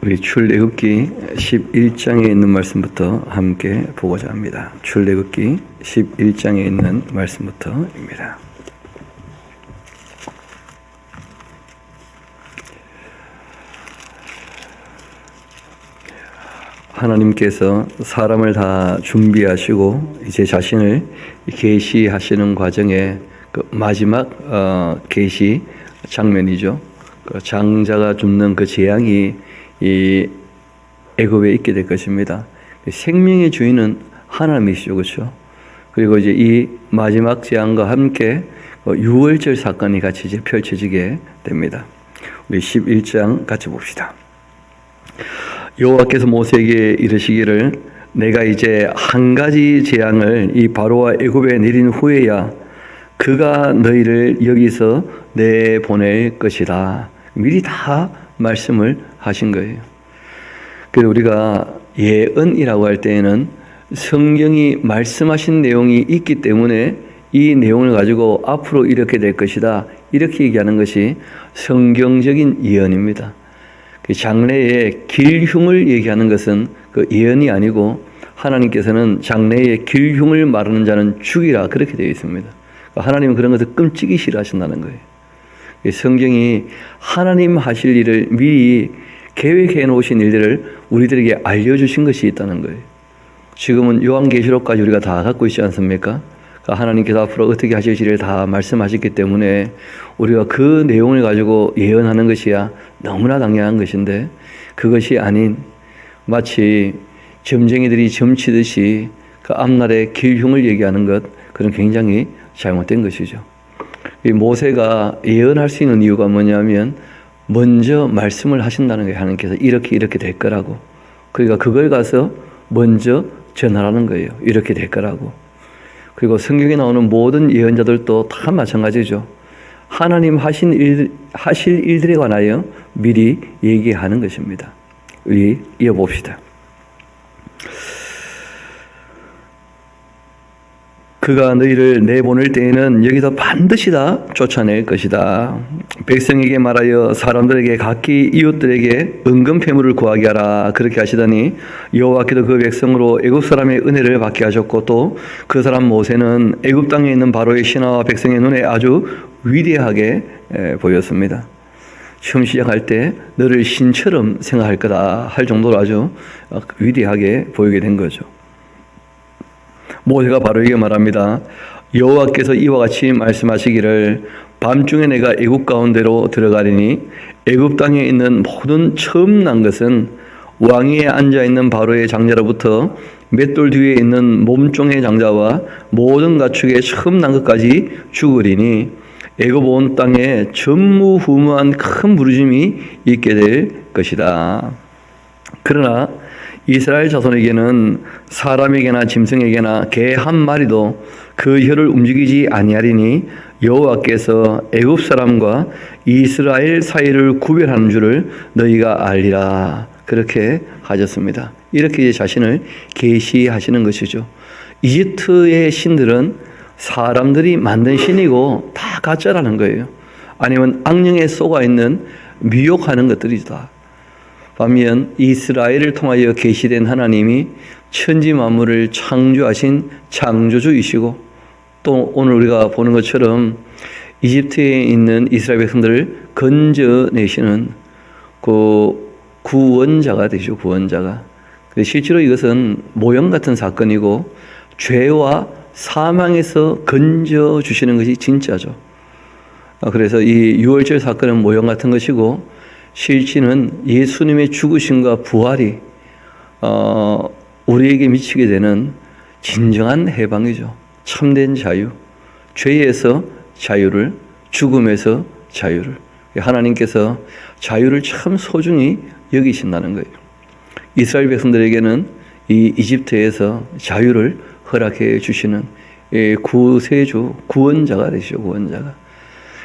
우리 출애굽기 11장에 있는 말씀부터 함께 보고자 합니다. 출애굽기 11장에 있는 말씀부터입니다. 하나님께서 사람을 다 준비하시고 이제 자신을 계시하시는 과정에 그 마지막 계시 장면이죠. 그 장자가 줍는 그 재앙이 이 애굽에 있게 될 것입니다. 생명의 주인은 하나님이시죠, 그렇죠? 그리고 이제 이 마지막 재앙과 함께 유월절 사건이 같이 이제 펼쳐지게 됩니다. 우리 11장 같이 봅시다. 여호와께서 모세에게 이르시기를 내가 이제 한 가지 재앙을 이 바로와 애굽에 내린 후에야 그가 너희를 여기서 내보낼 것이다. 미리 다 말씀을 하신 거예요. 그래서 우리가 예언이라고 할 때에는 성경이 말씀하신 내용이 있기 때문에 이 내용을 가지고 앞으로 이렇게 될 것이다, 이렇게 얘기하는 것이 성경적인 예언입니다. 그 장래의 길흉을 얘기하는 것은 그 예언이 아니고 하나님께서는 장래의 길흉을 말하는 자는 죽이라, 그렇게 되어 있습니다. 하나님은 그런 것을 끔찍이 싫어하신다는 거예요. 성경이 하나님 하실 일을 미리 계획해 놓으신 일들을 우리들에게 알려주신 것이 있다는 거예요. 지금은 요한계시록까지 우리가 다 갖고 있지 않습니까? 하나님께서 앞으로 어떻게 하실 일을 다 말씀하셨기 때문에 우리가 그 내용을 가지고 예언하는 것이야 너무나 당연한 것인데, 그것이 아닌 마치 점쟁이들이 점치듯이 그 앞날의 길흉을 얘기하는 것, 그건 굉장히 잘못된 것이죠. 이 모세가 예언할 수 있는 이유가 뭐냐면 먼저 말씀을 하신다는 거예요. 하나님께서 이렇게 될 거라고. 그러니까 그걸 가서 먼저 전하라는 거예요. 이렇게 될 거라고. 그리고 성경에 나오는 모든 예언자들도 다 마찬가지죠. 하나님 하실 일들에 관하여 미리 얘기하는 것입니다. 우리 이어봅시다. 그가 너희를 내보낼 때에는 여기서 반드시 다 쫓아낼 것이다. 백성에게 말하여 사람들에게 각기 이웃들에게 은금 패물을 구하게 하라. 그렇게 하시더니 여호와께서 그 백성으로 애굽 사람의 은혜를 받게 하셨고, 또 그 사람 모세는 애굽 땅에 있는 바로의 신하와 백성의 눈에 아주 위대하게 보였습니다. 처음 시작할 때 너를 신처럼 생각할 거다 할 정도로 아주 위대하게 보이게 된 거죠. 모세가 바로에게 말합니다. 여호와께서 이와 같이 말씀하시기를 밤중에 내가 애굽 가운데로 들어가리니 애굽 땅에 있는 모든 처음 난 것은 왕위에 앉아있는 바로의 장자로부터 맷돌 뒤에 있는 몸종의 장자와 모든 가축의 처음 난 것까지 죽으리니 애굽 온 땅에 전무후무한 큰 부르짐이 있게 될 것이다. 그러나 이스라엘 자손에게는 사람에게나 짐승에게나 개 한 마리도 그 혀를 움직이지 아니하리니 여호와께서 애굽 사람과 이스라엘 사이를 구별하는 줄을 너희가 알리라. 그렇게 하셨습니다. 이렇게 이제 자신을 계시하시는 것이죠. 이집트의 신들은 사람들이 만든 신이고 다 가짜라는 거예요. 아니면 악령에 쏘가 있는 미혹하는 것들이다. 반면 이스라엘을 통하여 계시된 하나님이 천지 만물을 창조하신 창조주이시고, 또 오늘 우리가 보는 것처럼 이집트에 있는 이스라엘 백성들을 건져내시는 그 구원자가 되시죠. 구원자가. 실제로 이것은 모형 같은 사건이고 죄와 사망에서 건져주시는 것이 진짜죠. 그래서 이 유월절 사건은 모형 같은 것이고, 실제는 예수님의 죽으심과 부활이 우리에게 미치게 되는 진정한 해방이죠. 참된 자유, 죄에서 자유를, 죽음에서 자유를. 하나님께서 자유를 참 소중히 여기신다는 거예요. 이스라엘 백성들에게는 이 이집트에서 자유를 허락해 주시는 구세주, 구원자가 되시죠. 구원자가.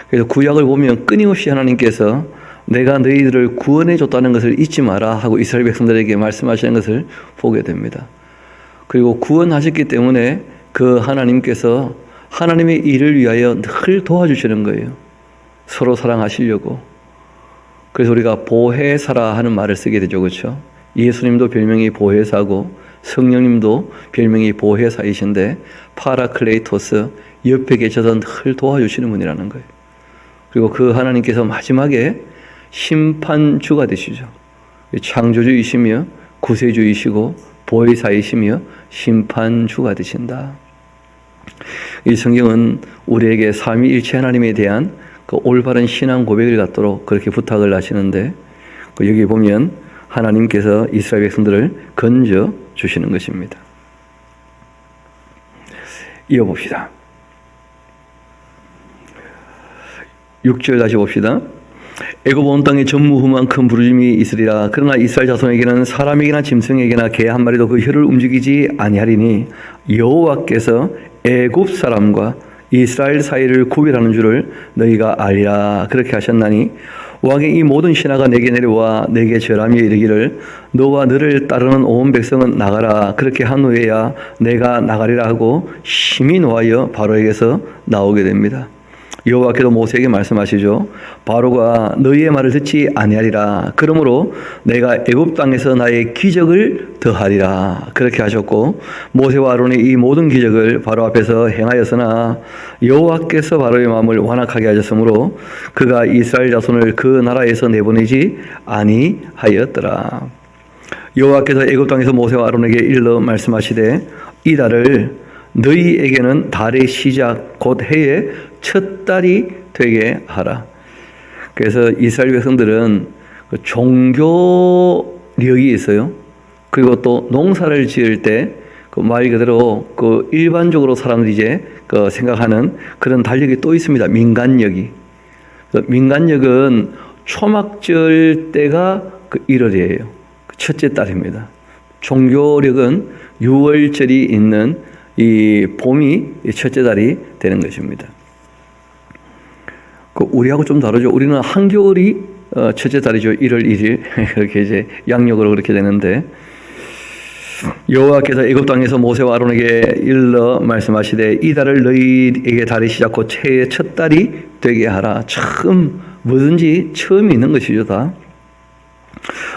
그래서 구약을 보면 끊임없이 하나님께서 내가 너희들을 구원해 줬다는 것을 잊지 마라 하고 이스라엘 백성들에게 말씀하시는 것을 보게 됩니다. 그리고 구원하셨기 때문에 그 하나님께서 하나님의 일을 위하여 늘 도와주시는 거예요. 서로 사랑하시려고. 그래서 우리가 보혜사라 하는 말을 쓰게 되죠. 그렇죠? 예수님도 별명이 보혜사고 성령님도 별명이 보혜사이신데 파라클레이토스, 옆에 계셔서 늘 도와주시는 분이라는 거예요. 그리고 그 하나님께서 마지막에 심판주가 되시죠. 창조주이시며 구세주이시고 보혜사이시며 심판주가 되신다. 이 성경은 우리에게 삼위일체 하나님에 대한 그 올바른 신앙 고백을 갖도록 그렇게 부탁을 하시는데, 여기 보면 하나님께서 이스라엘 백성들을 건져 주시는 것입니다. 이어봅시다. 6절 다시 봅시다. 애굽 온 땅에 전무후무한 큰 부르짐이 있으리라. 그러나 이스라엘 자손에게는 사람에게나 짐승에게나 개 한 마리도 그 혀를 움직이지 아니하리니 여호와께서 애굽 사람과 이스라엘 사이를 구별하는 줄을 너희가 알리라. 그렇게 하셨나니 왕의 이 모든 신하가 내게 내려와 내게 절하며 이르기를 너와 너를 따르는 온 백성은 나가라. 그렇게 한 후에야 내가 나가리라 하고 심히 노하여 바로에게서 나오게 됩니다. 여호와께서 모세에게 말씀하시죠. 바로가 너희의 말을 듣지 아니하리라. 그러므로 내가 애굽 땅에서 나의 기적을 더하리라. 그렇게 하셨고 모세와 아론의 이 모든 기적을 바로 앞에서 행하였으나 여호와께서 바로의 마음을 완악하게 하셨으므로 그가 이스라엘 자손을 그 나라에서 내보내지 아니하였더라. 여호와께서 애굽 땅에서 모세와 아론에게 일러 말씀하시되 이 달을 너희에게는 달의 시작 곧 해의 첫 달이 되게 하라. 그래서 이스라엘 백성들은 종교력이 있어요. 그리고 또 농사를 지을 때 그 말 그대로 그 일반적으로 사람들이 이제 그 생각하는 그런 달력이 또 있습니다. 민간력이. 민간력은 초막절 때가 그 1월이에요. 첫째 달입니다. 종교력은 6월절이 있는 이 봄이 첫째 달이 되는 것입니다. 우리하고 좀 다르죠. 우리는 한겨울이 첫째 달이죠. 1월 1일 그렇게 이제 양력으로 그렇게 되는데 여호와께서 애굽 땅에서 모세와 아론에게 일러 말씀하시되 이 달을 너희에게 달이 시작 곧 해의 첫 달이 되게 하라. 처음 뭐든지 처음이 있는 것이죠. 다.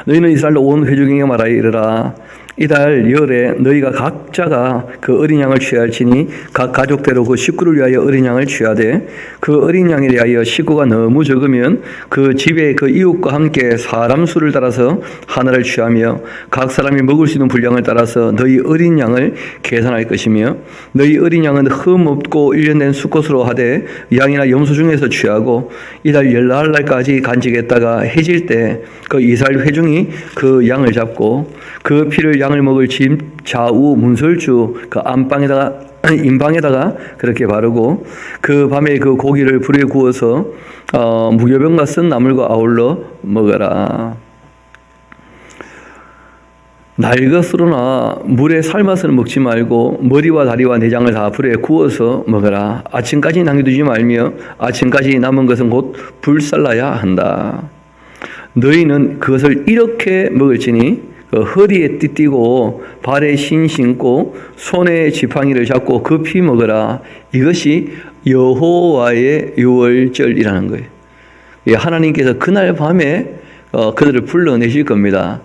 너희는 이스라엘 온 회중에게 말하여 이르라. 이달 열에 너희가 각자가 그 어린 양을 취할지니 각 가족대로 그 식구를 위하여 어린 양을 취하되 그 어린 양에 대하여 식구가 너무 적으면 그 집에 그 이웃과 함께 사람 수를 따라서 하나를 취하며 각 사람이 먹을 수 있는 분량을 따라서 너희 어린 양을 계산할 것이며 너희 어린 양은 흠 없고 1년 된 수컷으로 하되 양이나 염소 중에서 취하고 이달 열나흘날까지 간직했다가 해질 때 그 이스라엘 회중이 그 양을 잡고 그 피를 양을 먹을 집 좌우 문설주 그 안방에다가 인방에다가 그렇게 바르고 그 밤에 그 고기를 불에 구워서 무교병과 쓴 나물과 아울러 먹어라. 날것으로나 물에 삶아서는 먹지 말고 머리와 다리와 내장을 다 불에 구워서 먹어라. 아침까지 남겨두지 말며 아침까지 남은 것은 곧 불살라야 한다. 너희는 그것을 이렇게 먹을지니 그 허리에 띠띠고 발에 신 신고 손에 지팡이를 잡고 급히 먹어라. 이것이 여호와의 유월절이라는 거예요. 하나님께서 그날 밤에 그들을 불러내실 겁니다.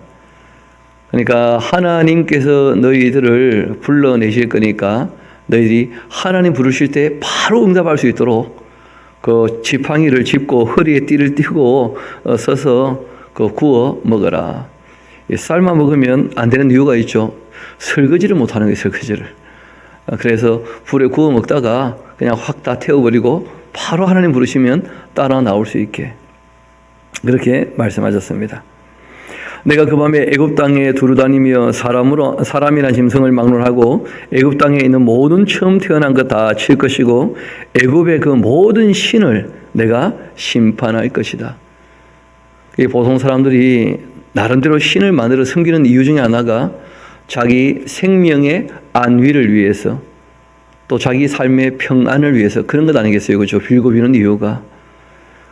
그러니까 하나님께서 너희들을 불러내실 거니까 너희들이 하나님 부르실 때 바로 응답할 수 있도록 그 지팡이를 짚고 허리에 띠를 띠고 서서 그 구워 먹어라. 삶아 먹으면 안 되는 이유가 있죠. 설거지를 못 하는 거예요, 설거지를. 그래서 불에 구워 먹다가 그냥 확 다 태워버리고 바로 하나님 부르시면 따라 나올 수 있게. 그렇게 말씀하셨습니다. 내가 그 밤에 애굽 땅에 두루다니며 사람이나 짐승을 막론하고 애굽 땅에 있는 모든 처음 태어난 것 다 칠 것이고 애굽의 그 모든 신을 내가 심판할 것이다. 보통 사람들이 나름대로 신을 만들어 섬기는 이유 중에 하나가 자기 생명의 안위를 위해서 또 자기 삶의 평안을 위해서 그런 것 아니겠어요? 그렇죠? 빌고 비는 이유가.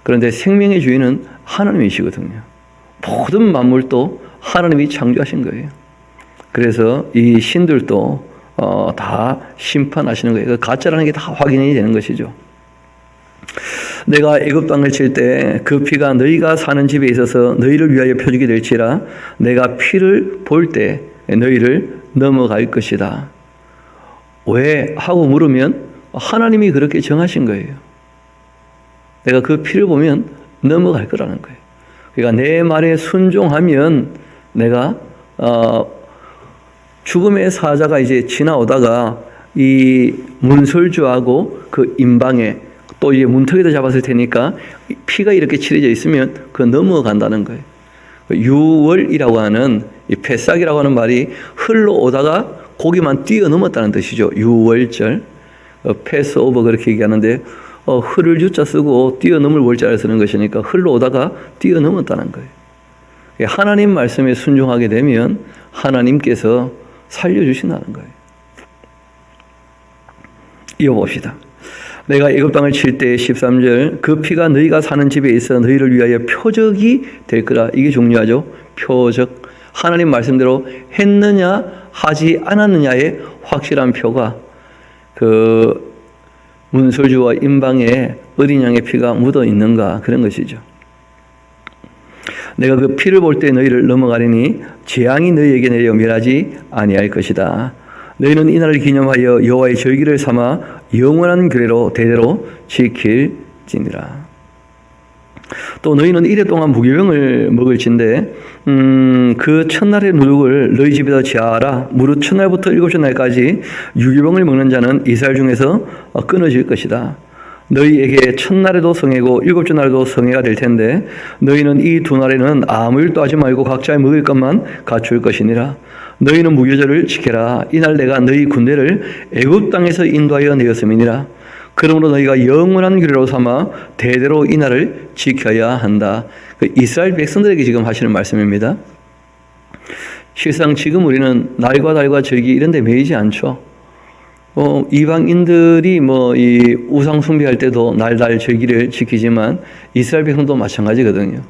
그런데 생명의 주인은 하나님이시거든요. 모든 만물도 하나님이 창조하신 거예요. 그래서 이 신들도 다 심판하시는 거예요. 가짜라는 게 다 확인이 되는 것이죠. 내가 애굽 땅을 칠 때 그 피가 너희가 사는 집에 있어서 너희를 위하여 표적이 될지라. 내가 피를 볼 때 너희를 넘어갈 것이다. 왜? 하고 물으면 하나님이 그렇게 정하신 거예요. 내가 그 피를 보면 넘어갈 거라는 거예요. 그러니까 내 말에 순종하면 내가 죽음의 사자가 이제 지나오다가 이 문설주하고 그 임방에 또 이제 문턱에도 잡았을 테니까 피가 이렇게 칠해져 있으면 그 넘어간다는 거예요. 유월이라고 하는 이 패싹이라고 하는 말이 흘러오다가 고기만 뛰어넘었다는 뜻이죠. 유월절, 패스오버 그렇게 얘기하는데 흘을 유자 쓰고 뛰어넘을 월자를 쓰는 것이니까 흘러오다가 뛰어넘었다는 거예요. 하나님 말씀에 순종하게 되면 하나님께서 살려주신다는 거예요. 이어봅시다. 내가 애굽 땅을 칠 때 13절 그 피가 너희가 사는 집에 있어 너희를 위하여 표적이 될 거라. 이게 중요하죠. 표적. 하나님 말씀대로 했느냐 하지 않았느냐의 확실한 표가 그 문설주와 임방에 어린 양의 피가 묻어 있는가 그런 것이죠. 내가 그 피를 볼 때 너희를 넘어가리니 재앙이 너희에게 내려 멸하지 아니할 것이다. 너희는 이날을 기념하여 여호와의 절기를 삼아 영원한 규례로 대대로 지킬지니라. 또 너희는 이래 동안 무교병을 먹을진데 그 첫날의 누룩을 너희 집에다 지하라. 무릇 첫날부터 일곱째 날까지 유교병을 먹는 자는 이스라엘 중에서 끊어질 것이다. 너희에게 첫날에도 성회고 일곱째 날에도 성회가 될 텐데 너희는 이 두 날에는 아무 일도 하지 말고 각자 먹을 것만 갖출 것이니라. 너희는 무교절을 지켜라. 이날 내가 너희 군대를 애굽 땅에서 인도하여 내었음이니라. 그러므로 너희가 영원한 규례로 삼아 대대로 이 날을 지켜야 한다. 그 이스라엘 백성들에게 지금 하시는 말씀입니다. 실상 지금 우리는 날과 달과 절기 이런 데 매이지 않죠. 이방인들이 이 우상 숭배할 때도 날달 절기를 지키지만 이스라엘 백성도 마찬가지거든요.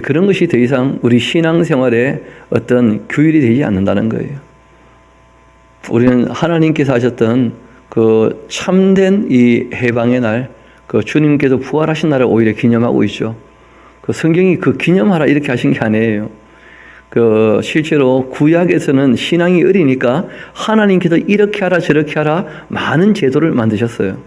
그런 것이 더 이상 우리 신앙생활에 어떤 규율이 되지 않는다는 거예요. 우리는 하나님께서 하셨던 그 참된 이 해방의 날, 그 주님께서 부활하신 날을 오히려 기념하고 있죠. 그 성경이 그 기념하라 이렇게 하신 게 아니에요. 그 실제로 구약에서는 신앙이 어리니까 하나님께서 이렇게 하라 저렇게 하라 많은 제도를 만드셨어요.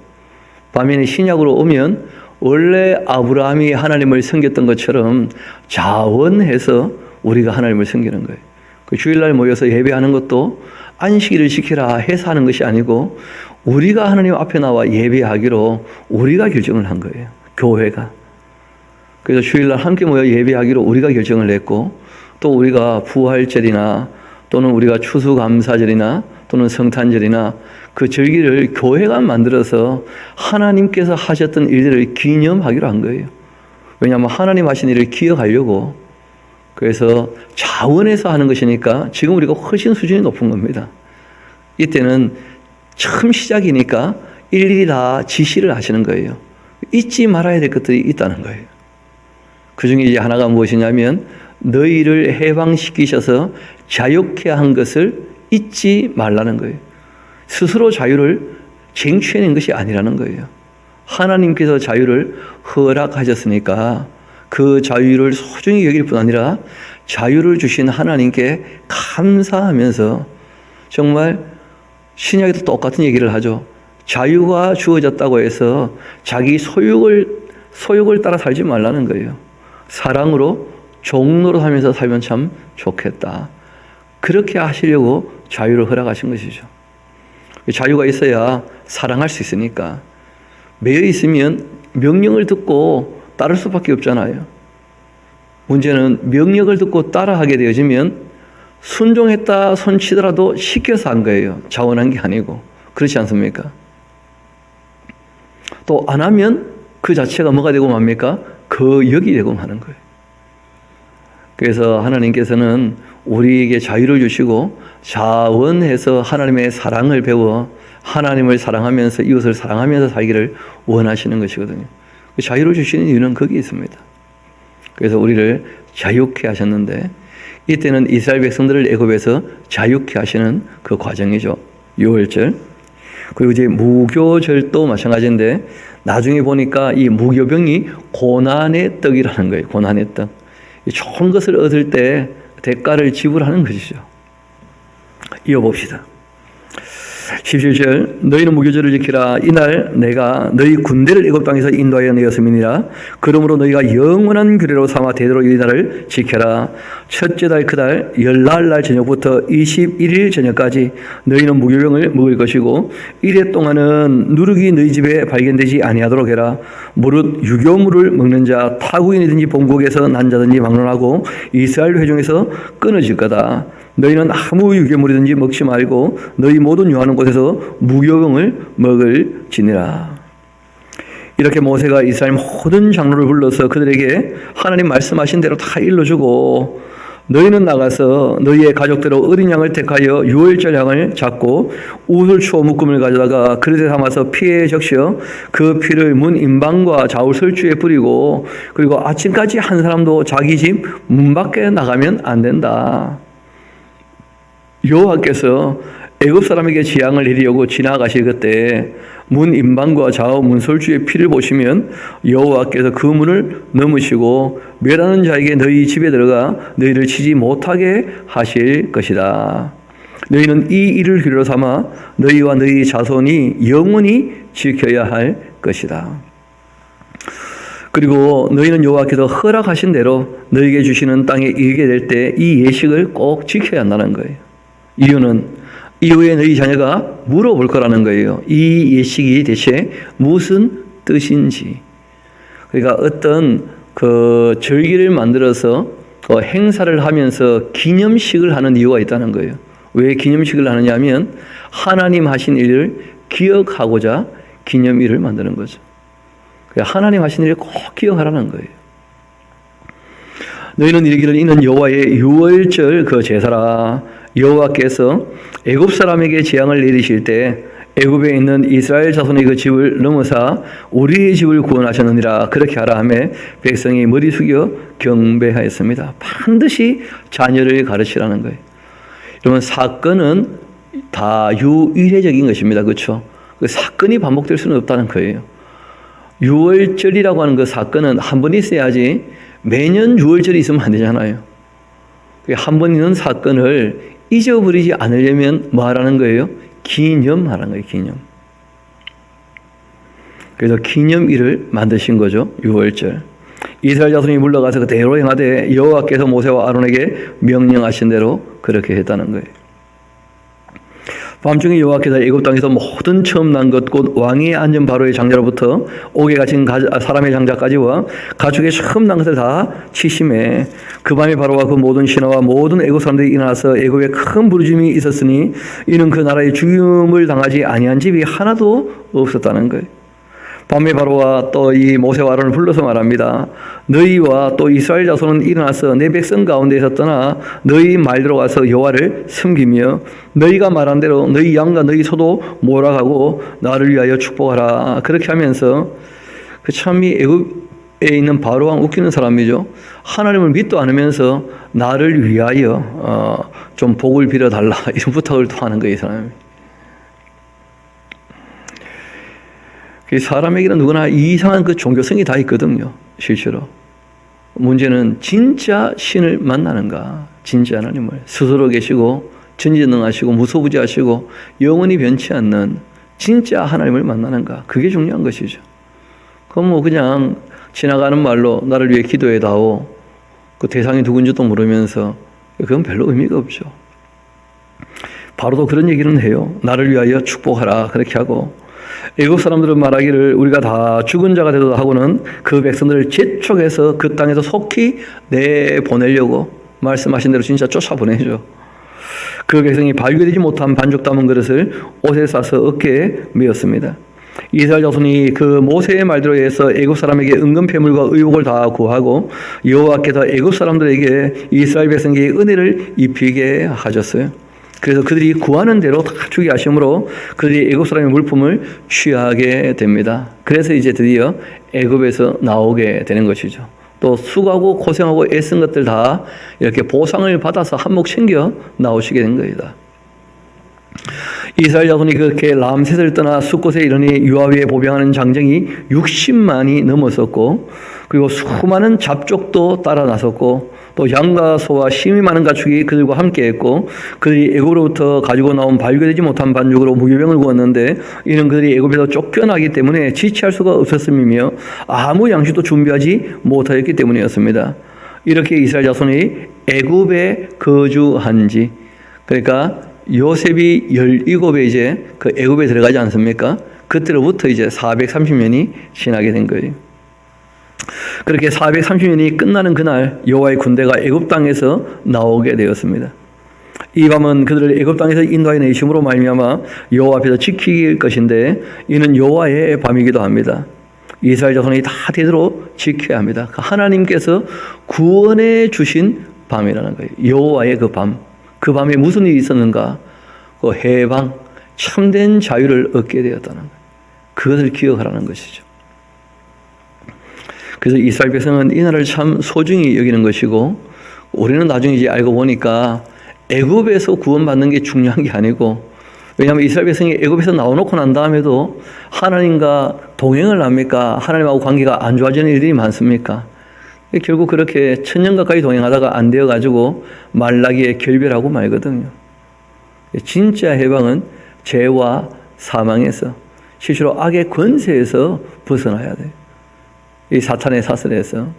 반면에 신약으로 오면 원래 아브라함이 하나님을 섬겼던 것처럼 자원해서 우리가 하나님을 섬기는 거예요. 그 주일날 모여서 예배하는 것도 안식일을 지키라 해서 하는 것이 아니고 우리가 하나님 앞에 나와 예배하기로 우리가 결정을 한 거예요. 교회가. 그래서 주일날 함께 모여 예배하기로 우리가 결정을 했고 또 우리가 부활절이나 또는 우리가 추수감사절이나 또는 성탄절이나 그 절기를 교회가 만들어서 하나님께서 하셨던 일들을 기념하기로 한 거예요. 왜냐하면 하나님 하신 일을 기억하려고. 그래서 자원해서 하는 것이니까 지금 우리가 훨씬 수준이 높은 겁니다. 이때는 처음 시작이니까 일일이 다 지시를 하시는 거예요. 잊지 말아야 될 것들이 있다는 거예요. 그 중에 이제 하나가 무엇이냐면 너희를 해방시키셔서 자유케 한 것을 잊지 말라는 거예요. 스스로 자유를 쟁취해낸 것이 아니라는 거예요. 하나님께서 자유를 허락하셨으니까 그 자유를 소중히 여길 뿐 아니라 자유를 주신 하나님께 감사하면서 정말 신약에도 똑같은 얘기를 하죠. 자유가 주어졌다고 해서 자기 소욕을 따라 살지 말라는 거예요. 사랑으로 종로로 하면서 살면 참 좋겠다. 그렇게 하시려고 자유를 허락하신 것이죠. 자유가 있어야 사랑할 수 있으니까. 매여 있으면 명령을 듣고 따를 수밖에 없잖아요. 문제는 명령을 듣고 따라하게 되어지면 순종했다 손치더라도 시켜서 한 거예요. 자원한 게 아니고. 그렇지 않습니까? 또 안 하면 그 자체가 뭐가 되고 맙니까? 거역이 되고 마는 거예요. 그래서 하나님께서는 우리에게 자유를 주시고 자원해서 하나님의 사랑을 배워 하나님을 사랑하면서 이웃을 사랑하면서 살기를 원하시는 것이거든요. 자유를 주시는 이유는 거기에 있습니다. 그래서 우리를 자유케 하셨는데 이때는 이스라엘 백성들을 애굽에서 자유케 하시는 그 과정이죠. 유월절. 그리고 이제 무교절도 마찬가지인데 나중에 보니까 이 무교병이 고난의 떡이라는 거예요. 고난의 떡. 좋은 것을 얻을 때 대가를 지불하는 것이죠. 이어봅시다. 17절 너희는 무교절을 지키라. 이날 내가 너희 군대를 애굽 땅에서 인도하여 내었음이니라. 그러므로 너희가 영원한 규례로 삼아 대대로 이 날을 지켜라. 첫째 달 그 달 열날 저녁부터 21일 저녁까지 너희는 무교병을 먹을 것이고 이래 동안은 누룩이 너희 집에 발견되지 아니하도록 해라. 무릇 유교물을 먹는 자 타국인이든지 본국에서 난 자든지 막론하고 이스라엘 회중에서 끊어질 거다. 너희는 아무 유괴물이든지 먹지 말고 너희 모든 유하는 곳에서 무교병을 먹을지니라. 이렇게 모세가 이스라엘 모든 장로를 불러서 그들에게 하나님 말씀하신 대로 다 일러주고 너희는 나가서 너희의 가족대로 어린 양을 택하여 유월절 양을 잡고 우슬 추어 묶음을 가져다가 그릇에 담아서 피에 적셔 그 피를 문 임방과 좌우 설주에 뿌리고 그리고 아침까지 한 사람도 자기 집 문 밖에 나가면 안 된다. 여호와께서 애굽 사람에게 재앙을 내리려고 지나가실 그때 문 임방과 좌우 문 설주의 피를 보시면 여호와께서 그 문을 넘으시고 멸하는 자에게 너희 집에 들어가 너희를 치지 못하게 하실 것이다. 너희는 이 일을 규례로 삼아 너희와 너희 자손이 영원히 지켜야 할 것이다. 그리고 너희는 여호와께서 허락하신 대로 너희에게 주시는 땅에 이르게 될 때 이 예식을 꼭 지켜야 한다는 거예요. 이유는 이후에 너희 자녀가 물어볼 거라는 거예요. 이 예식이 대체 무슨 뜻인지. 그러니까 어떤 그 절기를 만들어서 행사를 하면서 기념식을 하는 이유가 있다는 거예요. 왜 기념식을 하느냐 하면 하나님 하신 일을 기억하고자 기념일을 만드는 거죠. 하나님 하신 일을 꼭 기억하라는 거예요. 너희는 이르기를 이는 여호와의 유월절 그 제사라. 여호와께서 애굽 사람에게 재앙을 내리실 때 애굽에 있는 이스라엘 자손의 그 집을 넘어사 우리의 집을 구원하셨느니라. 그렇게 하라 하매 백성이 머리 숙여 경배하였습니다. 반드시 자녀를 가르치라는 거예요. 여러분 사건은 다 유일해적인 것입니다. 그렇죠? 그 사건이 반복될 수는 없다는 거예요. 유월절이라고 하는 그 사건은 한 번 있어야지 매년 유월절이 있으면 안 되잖아요. 한 번 있는 사건을 잊어버리지 않으려면 뭐 하라는 거예요? 기념하라는 거예요. 기념. 그래서 기념일을 만드신 거죠. 유월절. 이스라엘 자손이 물러가서 그대로 행하되 여호와께서 모세와 아론에게 명령하신 대로 그렇게 했다는 거예요. 밤중에 여호와께서 애굽 땅에서 모든 처음 난 것 곧 왕이 앉은 바로의 장자로부터 옥에 갇힌 사람의 장자까지와 가축의 처음 난 것을 다 치심해 그 밤에 바로와 그 모든 신하와 모든 애굽 사람들이 일어나서 애굽에 큰 부르짐이 있었으니 이는 그 나라의 죽임을 당하지 아니한 집이 하나도 없었다는 거예요. 밤에 바로와 또 이 모세와 아론을 불러서 말합니다. 너희와 또 이스라엘 자손은 일어나서 내 백성 가운데에서 떠나 너희 말대로 와서 여호와를 섬기며 너희가 말한 대로 너희 양과 너희 소도 몰아가고 나를 위하여 축복하라. 그렇게 하면서 그 참 이 애굽에 있는 바로 왕 웃기는 사람이죠. 하나님을 믿도 않으면서 나를 위하여 좀 복을 빌어달라 이런 부탁을 또 하는 거예요. 이 사람이. 사람에게는 누구나 이상한 그 종교성이 다 있거든요. 실제로. 문제는 진짜 신을 만나는가. 진짜 하나님을. 스스로 계시고 전지전능하시고 무소부지하시고 영원히 변치 않는 진짜 하나님을 만나는가. 그게 중요한 것이죠. 그럼 뭐 그냥 지나가는 말로 나를 위해 기도해다오. 그 대상이 누군지도 모르면서 그건 별로 의미가 없죠. 바로도 그런 얘기는 해요. 나를 위하여 축복하라. 그렇게 하고 애굽 사람들은 말하기를 우리가 다 죽은 자가 되도록 하고는 그 백성들을 재촉해서 그 땅에서 속히 내보내려고 말씀하신 대로 진짜 쫓아보내죠. 그 백성이 발견되지 못한 반죽 담은 그릇을 옷에 싸서 어깨에 메었습니다. 이스라엘 자손이 그 모세의 말대로 해서 애굽 사람에게 은금 패물과 의복을 다 구하고 여호와께서 애굽 사람들에게 이스라엘 백성에게 은혜를 입히게 하셨어요. 그래서 그들이 구하는 대로 다 주게 하심으로 그들이 애굽 사람의 물품을 취하게 됩니다. 그래서 이제 드디어 애굽에서 나오게 되는 것이죠. 또 수고하고 고생하고 애쓴 것들 다 이렇게 보상을 받아서 한몫 챙겨 나오시게 된 겁니다. 이스라엘 자손이 그렇게 람셋을 떠나 숫곳에 이르니 유아위에 보병하는 장정이 60만이 넘었었고, 그리고 수많은 잡족도 따라 나섰고, 또 양과 소와 힘이 많은 가축이 그들과 함께했고, 그들이 애굽으로부터 가지고 나온 발견되지 못한 반죽으로 무교병을 구웠는데, 이는 그들이 애굽에서 쫓겨나기 때문에 지체할 수가 없었음이며 아무 양식도 준비하지 못하였기 때문이었습니다. 이렇게 이스라엘 자손이 애굽에 거주한지, 그러니까 요셉이 17에 이제 그 애굽에 들어가지 않습니까? 그때로부터 이제 430년이 지나게 된 거예요. 그렇게 430년이 끝나는 그날 여호와의 군대가 애굽 땅에서 나오게 되었습니다. 이 밤은 그들을 애굽 땅에서 인도하여 내심으로 말미암아 여호와 앞에서 지킬 것인데, 이는 여호와의 밤이기도 합니다. 이스라엘 자손이 다 되도록 지켜야 합니다. 하나님께서 구원해 주신 밤이라는 거예요. 여호와의 그 밤. 그 밤에 무슨 일이 있었는가? 그 해방, 참된 자유를 얻게 되었다는 거예요. 그것을 기억하라는 것이죠. 그래서 이스라엘 백성은 이 날을 참 소중히 여기는 것이고, 우리는 나중에 이제 알고 보니까 애굽에서 구원받는 게 중요한 게 아니고, 왜냐하면 이스라엘 백성이 애굽에서 나와놓고 난 다음에도 하나님과 동행을 합니까? 하나님하고 관계가 안 좋아지는 일들이 많습니까? 결국 그렇게 1000년 가까이 동행하다가 안 되어가지고 말라기에 결별하고 말거든요. 진짜 해방은 죄와 사망에서, 실제로 악의 권세에서 벗어나야 돼요. 이 사탄의 사슬에서.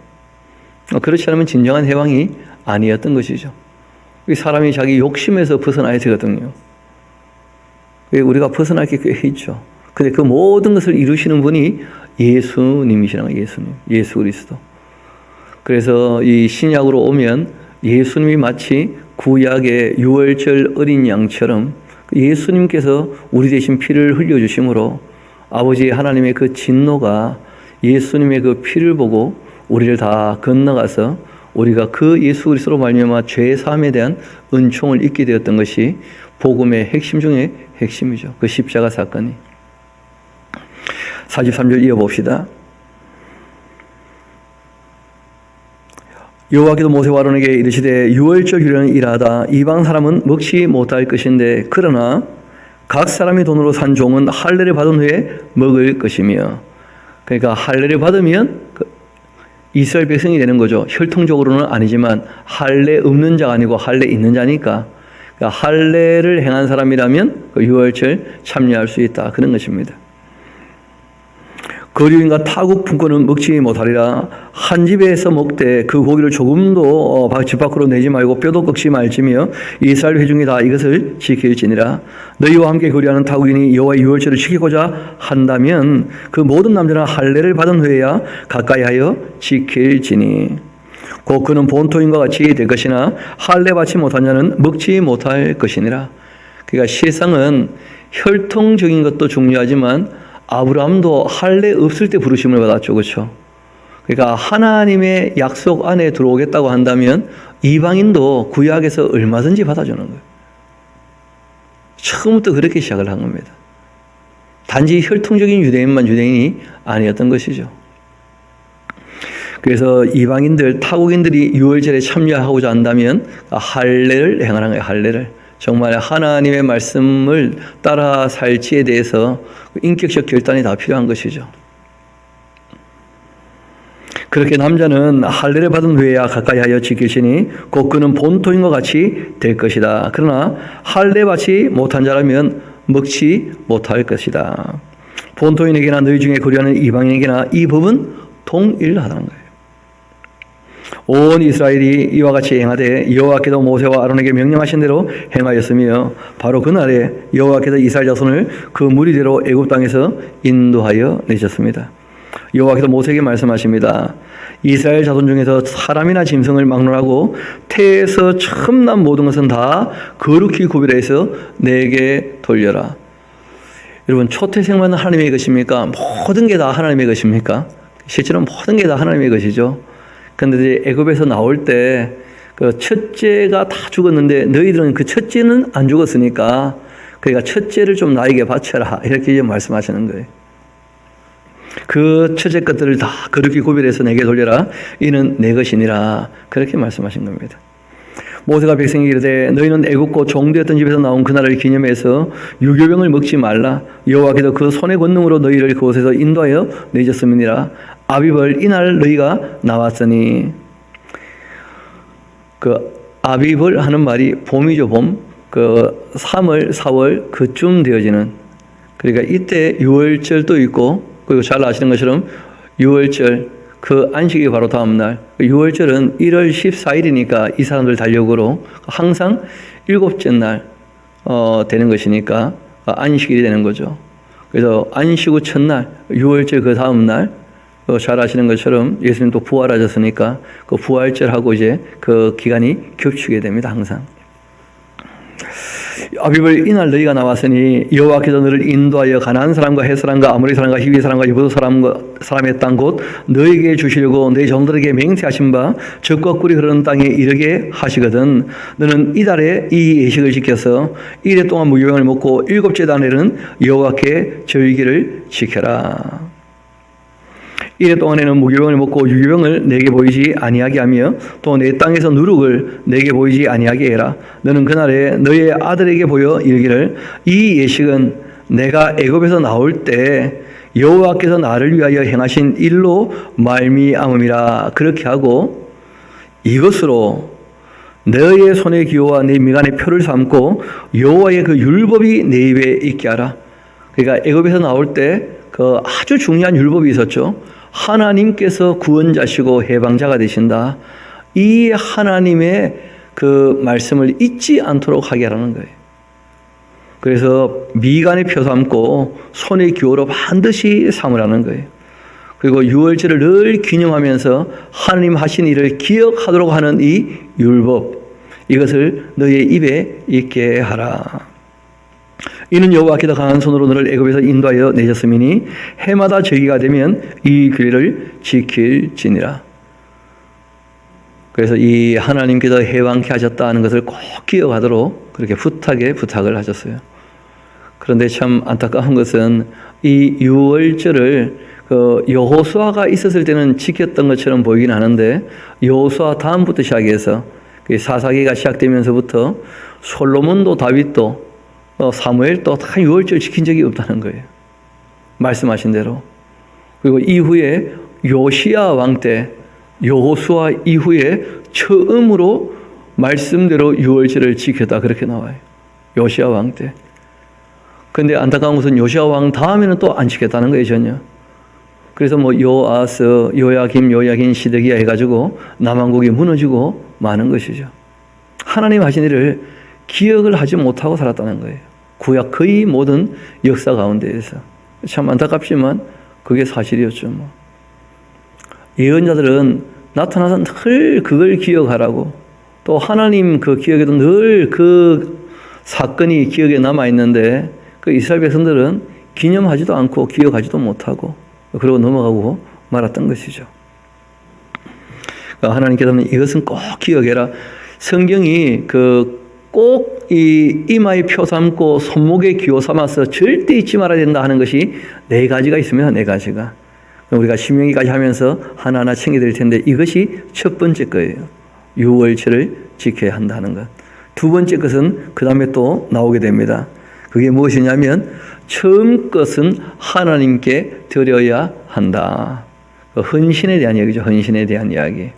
그렇지 않으면 진정한 해방이 아니었던 것이죠. 이 사람이 자기 욕심에서 벗어나야 되거든요. 우리가 벗어날 게 꽤 있죠. 근데 그 모든 것을 이루시는 분이 예수님이시라는 거예요. 예수님, 예수 그리스도. 그래서 이 신약으로 오면 예수님이 마치 구약의 유월절 어린 양처럼 예수님께서 우리 대신 피를 흘려주심으로 아버지 하나님의 그 진노가 예수님의 그 피를 보고 우리를 다 건너가서 우리가 그 예수 그리스도로 말미암아 죄 사함에 대한 은총을 잊게 되었던 것이 복음의 핵심 중에 핵심이죠. 그 십자가 사건이. 43절 이어봅시다. 여호와께서 모세와 아론에게 이르시되 유월절 휴례는 일하다 이방 사람은 먹지 못할 것인데, 그러나 각 사람이 돈으로 산 종은 할례를 받은 후에 먹을 것이며. 그러니까 할례를 받으면 이스라엘 백성이 되는 거죠. 혈통적으로는 아니지만 할례 없는 자가 아니고 할례 있는 자니까, 그러니까 할례를 행한 사람이라면 그 유월절 참여할 수 있다, 그런 것입니다. 거류인과 타국 분권은 먹지 못하리라. 한 집에서 먹되 그 고기를 조금도 집 밖으로 내지 말고 뼈도 꺾지 말지며 이스라엘 회중이 다 이것을 지킬지니라. 너희와 함께 거류하는 타국인이 여호와의 유월절을 지키고자 한다면 그 모든 남자는 할례를 받은 후에야 가까이하여 지킬지니, 곧 그는 본토인과 같이 될 것이나 할례 받지 못한 자는 먹지 못할 것이니라. 그러니까 실상은 혈통적인 것도 중요하지만 아브라함도 할례 없을 때 부르심을 받았죠. 그렇죠? 그러니까 하나님의 약속 안에 들어오겠다고 한다면 이방인도 구약에서 얼마든지 받아주는 거예요. 처음부터 그렇게 시작을 한 겁니다. 단지 혈통적인 유대인만 유대인이 아니었던 것이죠. 그래서 이방인들, 타국인들이 유월절에 참여하고자 한다면 할례를 행하는 거예요. 할례를. 정말 하나님의 말씀을 따라 살지에 대해서 인격적 결단이 다 필요한 것이죠. 그렇게 남자는 할례를 받은 후에야 가까이 하여 지킬지니 곧 그는 본토인과 같이 될 것이다. 그러나 할례 받지 못한 자라면 먹지 못할 것이다. 본토인에게나 너희 중에 거류하는 이방인에게나 이 법은 동일하다는 거예요. 온 이스라엘이 이와 같이 행하되 여호와께서 모세와 아론에게 명령하신 대로 행하였으며, 바로 그날에 여호와께서 이스라엘 자손을 그 무리대로 애굽 땅에서 인도하여 내셨습니다. 여호와께서 모세에게 말씀하십니다. 이스라엘 자손 중에서 사람이나 짐승을 막론하고 태에서 처음 난 모든 것은 다 거룩히 구별해서 내게 돌려라. 여러분, 초태생만 하나님의 것입니까? 모든 게 다 하나님의 것입니까? 실제로 모든 게 다 하나님의 것이죠. 그런데 애굽에서 나올 때 그 첫째가 다 죽었는데 너희들은 그 첫째는 안 죽었으니까 그러니까 첫째를 좀 나에게 바쳐라, 이렇게 말씀하시는 거예요. 그 첫째 것들을 다 거룩히 구별해서 내게 돌려라. 이는 내 것이니라. 그렇게 말씀하신 겁니다. 모세가 백성에게 이르되 너희는 애굽고 종되었던 집에서 나온 그날을 기념해서 유교병을 먹지 말라. 여호와께서 그 손의 권능으로 너희를 그곳에서 인도하여 내셨음이니라. 아비벌 이날 너희가 나왔으니. 그 아비벌 하는 말이 봄이죠. 봄. 그 3월 4월 그쯤 되어지는, 그러니까 이때 유월절도 있고, 그리고 잘 아시는 것처럼 유월절 그 안식이 바로 다음 날, 유월절은 1월 14일이니까 이 사람들 달력으로 항상 7째 날 되는 것이니까 안식일이 되는 거죠. 그래서 안식 후 첫날, 유월절 그 다음 날, 잘 아시는 것처럼 예수님 또 부활하셨으니까 그 부활절하고 이제 그 기간이 겹치게 됩니다. 항상. 아비벌 이날 너희가 나왔으니 여호와께서 너를 인도하여 가나안 사람과 헷 사람과 아모리 사람과 히위 사람과 여부도 사람의 땅 곧 너에게 주시려고 너희 종들에게 맹세하신 바 젖과 꿀이 흐르는 땅에 이르게 하시거든. 너는 이달에 이 예식을 지켜서 이래 동안 무교병을 먹고 7째 달에는 여호와께 절기를 지켜라. 이래 동안에는 무교병을 먹고 유교병을 내게 보이지 아니하게 하며 또 내 땅에서 누룩을 내게 보이지 아니하게 해라. 너는 그날에 너의 아들에게 보여 이르기를 이 예식은 내가 애굽에서 나올 때 여호와께서 나를 위하여 행하신 일로 말미암음이라. 그렇게 하고 이것으로 너의 손의 기호와 내 미간의 표를 삼고 여호와의 그 율법이 내 입에 있게 하라. 그러니까 애굽에서 나올 때 그 아주 중요한 율법이 있었죠. 하나님께서 구원자시고 해방자가 되신다. 이 하나님의 그 말씀을 잊지 않도록 하게 하라는 거예요. 그래서 미간의 표 삼고 손의 기호로 반드시 삼으라는 거예요. 그리고 유월절을 늘 기념하면서 하나님 하신 일을 기억하도록 하는 이 율법, 이것을 너의 입에 있게 하라. 이는 여호와께서 강한 손으로 너를 애굽에서 인도하여 내셨음이니 해마다 절기가 되면 이 규례를 지킬지니라. 그래서 이 하나님께서 해방케 하셨다는 것을 꼭 기억하도록 그렇게 부탁을 하셨어요. 그런데 참 안타까운 것은 이 유월절을 그 여호수아가 있었을 때는 지켰던 것처럼 보이긴 하는데 여호수아 다음부터 시작해서 사사기가 시작되면서부터 솔로몬도 다윗도 사무엘도 다 유월절 지킨 적이 없다는 거예요. 말씀하신 대로. 그리고 이후에 요시야 왕 때 여호수아 이후에 처음으로 말씀대로 유월절을 지켰다 그렇게 나와요. 요시야 왕 때. 그런데 안타까운 것은 요시야 왕 다음에는 또 안 지켰다는 거예요. 전혀. 그래서 뭐 요아스, 요야긴, 시드기야 해가지고 남왕국이 무너지고 마는 것이죠. 하나님 하신 일을 기억을 하지 못하고 살았다는 거예요. 구약 거의 모든 역사 가운데에서. 참 안타깝지만 그게 사실이었죠. 뭐. 예언자들은 나타나서 늘 그걸 기억하라고, 또 하나님 그 기억에도 늘 그 사건이 기억에 남아있는데 그 이스라엘 백성들은 기념하지도 않고 기억하지도 못하고 그러고 넘어가고 말았던 것이죠. 그러니까 하나님께서는 이것은 꼭 기억해라. 성경이 꼭 이 이마에 표 삼고 손목에 기호 삼아서 절대 잊지 말아야 된다 하는 것이 4가지가 있습니다. 4가지가. 우리가 신명기까지 하면서 하나하나 챙겨드릴 텐데 이것이 첫 번째 거예요. 유월절을 지켜야 한다는 것. 두 번째 것은 그 다음에 또 나오게 됩니다. 그게 무엇이냐면 처음 것은 하나님께 드려야 한다. 헌신에 대한 이야기죠. 헌신에 대한 이야기.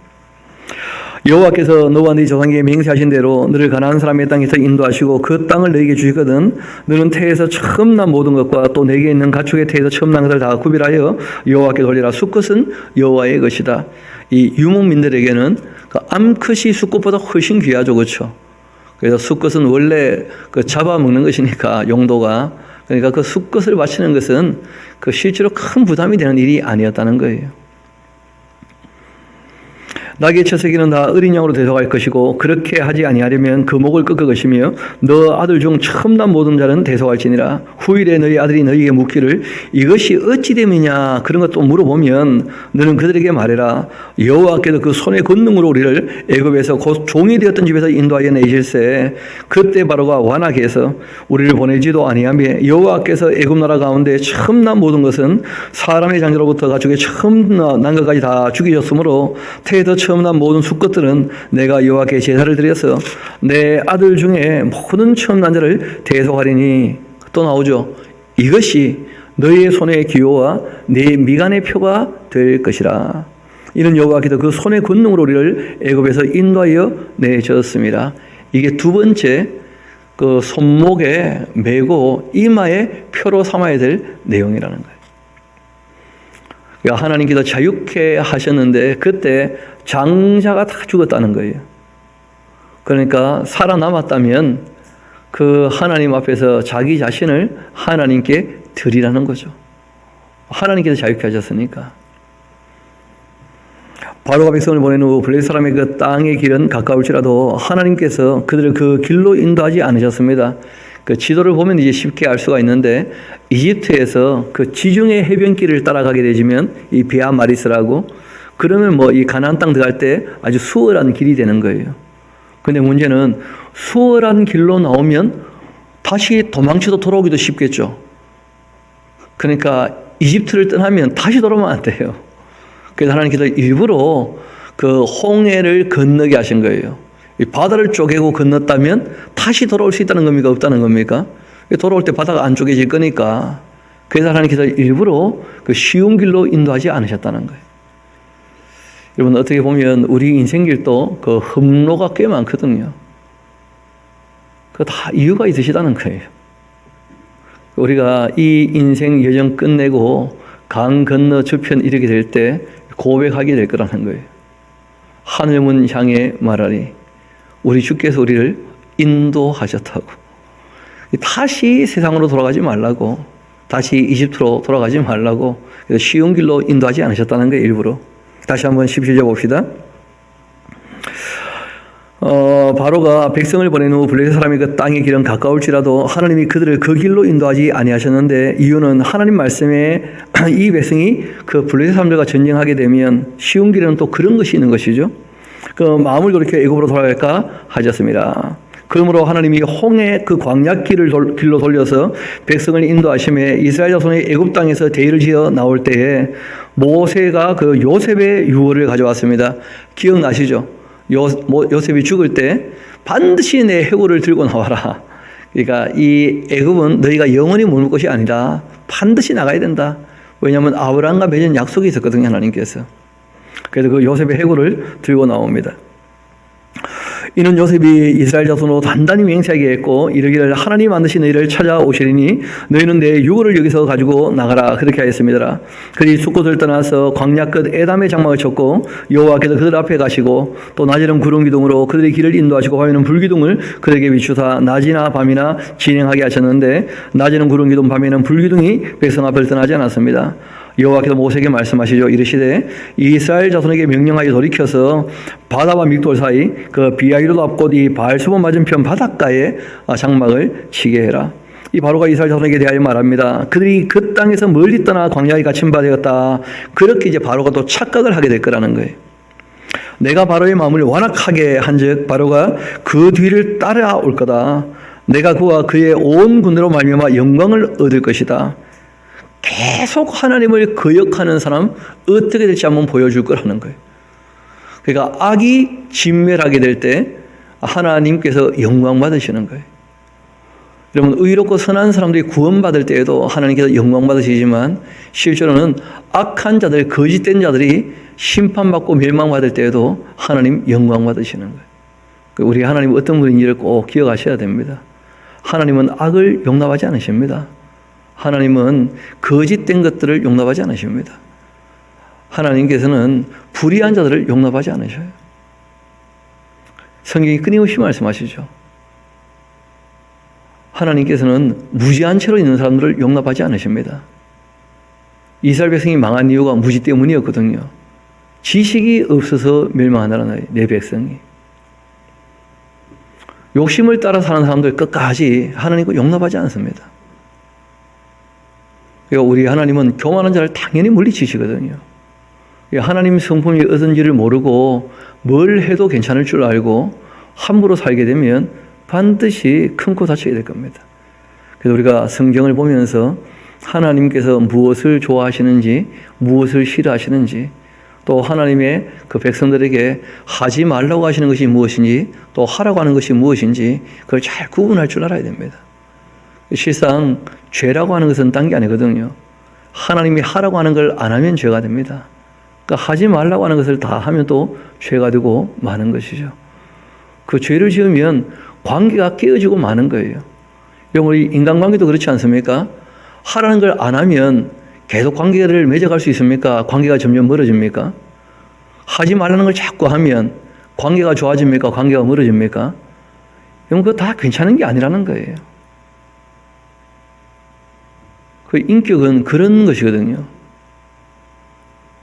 여호와께서 너와 네 조상에게 맹세하신 대로 너를 가나안 사람의 땅에서 인도하시고 그 땅을 너에게 주시거든. 너는 태에서 처음 난 모든 것과 또 내게 있는 가축의 태에서 처음 난 것을 다 구별하여 여호와께 돌리라. 숫것은 여호와의 것이다. 이 유목민들에게는 그 암컷이 숫것보다 훨씬 귀하죠. 그렇죠? 그래서 숫것은 원래 그 잡아먹는 것이니까 용도가, 그러니까 그 숫것을 바치는 것은 그 실제로 큰 부담이 되는 일이 아니었다는 거예요. 나귀의 첫 새끼는 다 어린 양으로 대속할 것이고 그렇게 하지 아니하려면 그 목을 꺾을 것이며 너 아들 중 처음 난 모든 자는 대속할지니라. 후일에 너희 아들이 너희에게 묻기를 이것이 어찌 됨이냐 그런 것도 물어보면 너는 그들에게 말해라. 여호와께서 그 손의 권능으로 우리를 애굽에서 곧 종이 되었던 집에서 인도하여 내실세 그때 바로가 완하게 해서 우리를 보내지도 아니하며 여호와께서 애굽 나라 가운데 처음 난 모든 것은 사람의 장자로부터 가축의 처음 난 것까지 다 죽이셨으므로 태에서 처음 난 모든 수컷들은 내가 여호와께 제사를 드려서 내 아들 중에 모든 처음 난 자를 대속하리니. 또 나오죠. 이것이 너희의 손의 기호와 네 미간의 표가 될 것이라. 이는 여호와께서 그 손의 권능으로 우리를 애굽에서 인도하여 내셨습니다. 이게 두 번째 그 손목에 메고 이마에 표로 삼아야 될 내용이라는 거예요. 그러니까 하나님께서 자유케 하셨는데 그때 장자가 다 죽었다는 거예요. 그러니까 살아남았다면 그 하나님 앞에서 자기 자신을 하나님께 드리라는 거죠. 하나님께서 자유케 하셨으니까. 바로가 백성을 보낸 후 블레셋 사람의 그 땅의 길은 가까울지라도 하나님께서 그들을 그 길로 인도하지 않으셨습니다. 그 지도를 보면 이제 쉽게 알 수가 있는데 이집트에서 그 지중해 해변길을 따라가게 되지면 이 베아마리스라고 그러면 뭐 이 가나안 땅 들어갈 때 아주 수월한 길이 되는 거예요. 근데 문제는 수월한 길로 나오면 다시 도망쳐도 돌아오기도 쉽겠죠. 그러니까 이집트를 떠나면 다시 돌아오면 안 돼요. 그래서 하나님께서 일부러 그 홍해를 건너게 하신 거예요. 이 바다를 쪼개고 건넜다면 다시 돌아올 수 있다는 겁니까? 없다는 겁니까? 돌아올 때 바다가 안 쪼개질 거니까. 그래서 하나님께서 일부러 그 쉬운 길로 인도하지 않으셨다는 거예요. 여러분, 어떻게 보면 우리 인생길도 그 험로가 꽤 많거든요. 그 다 이유가 있으시다는 거예요. 우리가 이 인생 여정 끝내고 강 건너 저편 이르게 될 때 고백하게 될 거라는 거예요. 하늘문 향해 말하리. 우리 주께서 우리를 인도하셨다고. 다시 세상으로 돌아가지 말라고. 다시 이집트로 돌아가지 말라고. 쉬운 길로 인도하지 않으셨다는 거예요, 일부러. 다시 한번 17절 봅시다. 바로가 백성을 보낸 후 블레셋 사람이 그 땅의 길은 가까울지라도 하나님이 그들을 그 길로 인도하지 아니하셨는데 이유는 하나님 말씀에 이 백성이 그 블레셋 사람들과 전쟁하게 되면 쉬운 길은 또 그런 것이 있는 것이죠. 그 마음을 돌이켜 애굽으로 돌아갈까 하셨습니다. 그러므로 하나님이 홍해 그 광야길을 길로 돌려서 백성을 인도하심에 이스라엘 자손이 애굽 땅에서 대의를 지어 나올 때에 모세가 그 요셉의 유월을 가져왔습니다. 기억나시죠? 요셉이 죽을 때 반드시 내 해골을 들고 나와라. 그러니까 이 애굽은 너희가 영원히 머물 것이 아니다. 반드시 나가야 된다. 왜냐하면 아브라함과 맺은 약속이 있었거든요, 하나님께서. 그래서 그 요셉의 해골을 들고 나옵니다. 이는 요셉이 이스라엘 자손으로 단단히 맹세하게 했고 이르기를 하나님 반드시 너희를 찾아오시리니 너희는 내 유월을 여기서 가지고 나가라 그렇게 하였습니다. 그들이 숫곳을 떠나서 광야 끝 에담의 장막을 쳤고 여호와께서 그들 앞에 가시고 또 낮에는 구름 기둥으로 그들의 길을 인도하시고 밤에는 불기둥을 그들에게 비추사 낮이나 밤이나 진행하게 하셨는데 낮에는 구름 기둥 밤에는 불기둥이 백성 앞을 떠나지 않았습니다. 여호와께서 모세에게 말씀하시죠. 이르시되 이스라엘 자손에게 명령하여 돌이켜서 바다와 믹돌 사이 그 비아히로도 앞곧 이 바알수본 맞은편 바닷가에 장막을 치게 해라. 이 바로가 이스라엘 자손에게 대하여 말합니다. 그들이 그 땅에서 멀리 떠나 광야에 갇힌 바 되었다. 그렇게 이제 바로가 또 착각을 하게 될 거라는 거예요. 내가 바로의 마음을 완악하게 한즉 바로가 그 뒤를 따라올 거다. 내가 그와 그의 온 군대로 말미암아 영광을 얻을 것이다. 계속 하나님을 거역하는 사람 어떻게 될지 한번 보여줄 거라는 거예요. 그러니까 악이 진멸하게 될 때 하나님께서 영광 받으시는 거예요. 여러분, 의롭고 선한 사람들이 구원받을 때에도 하나님께서 영광 받으시지만 실제로는 악한 자들, 거짓된 자들이 심판받고 멸망받을 때에도 하나님 영광 받으시는 거예요. 우리 하나님 어떤 분인지를 꼭 기억하셔야 됩니다. 하나님은 악을 용납하지 않으십니다. 하나님은 거짓된 것들을 용납하지 않으십니다. 하나님께서는 불의한 자들을 용납하지 않으셔요. 성경이 끊임없이 말씀하시죠. 하나님께서는 무지한 채로 있는 사람들을 용납하지 않으십니다. 이스라엘 백성이 망한 이유가 무지 때문이었거든요. 지식이 없어서 멸망한다는 거예요, 내 백성이. 욕심을 따라 사는 사람들 끝까지 하나님과 용납하지 않습니다. 그러니까 우리 하나님은 교만한 자를 당연히 물리치시거든요. 하나님 성품이 어떤지를 모르고 뭘 해도 괜찮을 줄 알고 함부로 살게 되면 반드시 큰 코 다치게 될 겁니다. 그래서 우리가 성경을 보면서 하나님께서 무엇을 좋아하시는지 무엇을 싫어하시는지 또 하나님의 그 백성들에게 하지 말라고 하시는 것이 무엇인지 또 하라고 하는 것이 무엇인지 그걸 잘 구분할 줄 알아야 됩니다. 실상 죄라고 하는 것은 딴 게 아니거든요. 하나님이 하라고 하는 걸 안 하면 죄가 됩니다. 그러니까 하지 말라고 하는 것을 다 하면 또 죄가 되고 마는 것이죠. 그 죄를 지으면 관계가 깨어지고 마는 거예요. 우리 인간관계도 그렇지 않습니까? 하라는 걸 안 하면 계속 관계를 맺어갈 수 있습니까? 관계가 점점 멀어집니까? 하지 말라는 걸 자꾸 하면 관계가 좋아집니까? 관계가 멀어집니까? 여러분, 그거 다 괜찮은 게 아니라는 거예요. 그 인격은 그런 것이거든요.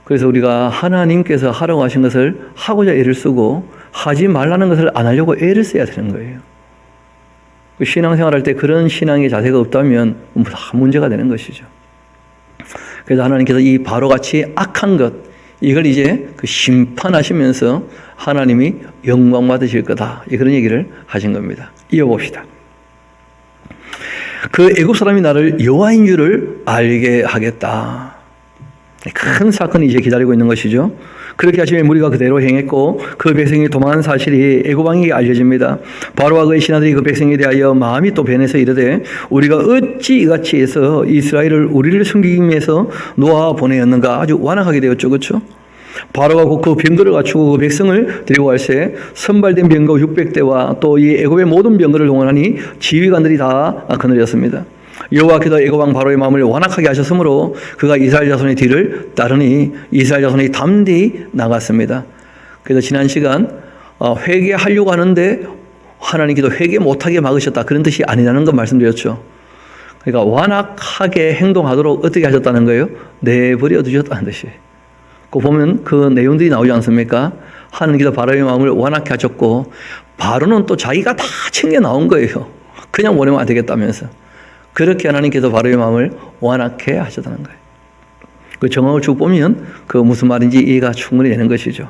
그래서 우리가 하나님께서 하라고 하신 것을 하고자 애를 쓰고 하지 말라는 것을 안 하려고 애를 써야 되는 거예요. 신앙생활할 때 그런 신앙의 자세가 없다면 다 문제가 되는 것이죠. 그래서 하나님께서 이 바로같이 악한 것, 이걸 이제 그 심판하시면서 하나님이 영광 받으실 거다. 그런 얘기를 하신 겁니다. 이어봅시다. 그 애굽 사람이 나를 여호와인 줄을 알게 하겠다. 큰 사건이 이제 기다리고 있는 것이죠. 그렇게 하시면 무리가 그대로 행했고 그 백성이 도망한 사실이 애굽 왕에게 알려집니다. 바로와 그의 신하들이 그 백성에 대하여 마음이 또 변해서 이르되 우리가 어찌 이같이 해서 이스라엘을 우리를 섬기기 위해서 놓아 보내었는가. 아주 완악하게 되었죠. 그렇죠? 바로가 곧 그 병거를 갖추고 그 백성을 데리고 갈새 선발된 병거 600대와 또 이 애굽의 모든 병거를 동원하니 지휘관들이 다 거느렸습니다. 여호와께서 애굽 왕 바로의 마음을 완악하게 하셨으므로 그가 이스라엘 자손의 뒤를 따르니 이스라엘 자손이 담대히 나갔습니다. 그래서 지난 시간 회개하려고 하는데 하나님께서 회개 못하게 막으셨다, 그런 뜻이 아니라는 것 말씀드렸죠. 그러니까 완악하게 행동하도록 어떻게 하셨다는 거예요? 내버려 두셨다는 뜻이에요. 그 보면 그 내용들이 나오지 않습니까? 하나님께서 바로의 마음을 완악하게 하셨고 바로는 또 자기가 다 챙겨 나온 거예요. 그냥 보내면 안 되겠다면서. 그렇게 하나님께서 바로의 마음을 완악해 하셨다는 거예요. 그 정황을 쭉 보면 그 무슨 말인지 이해가 충분히 되는 것이죠.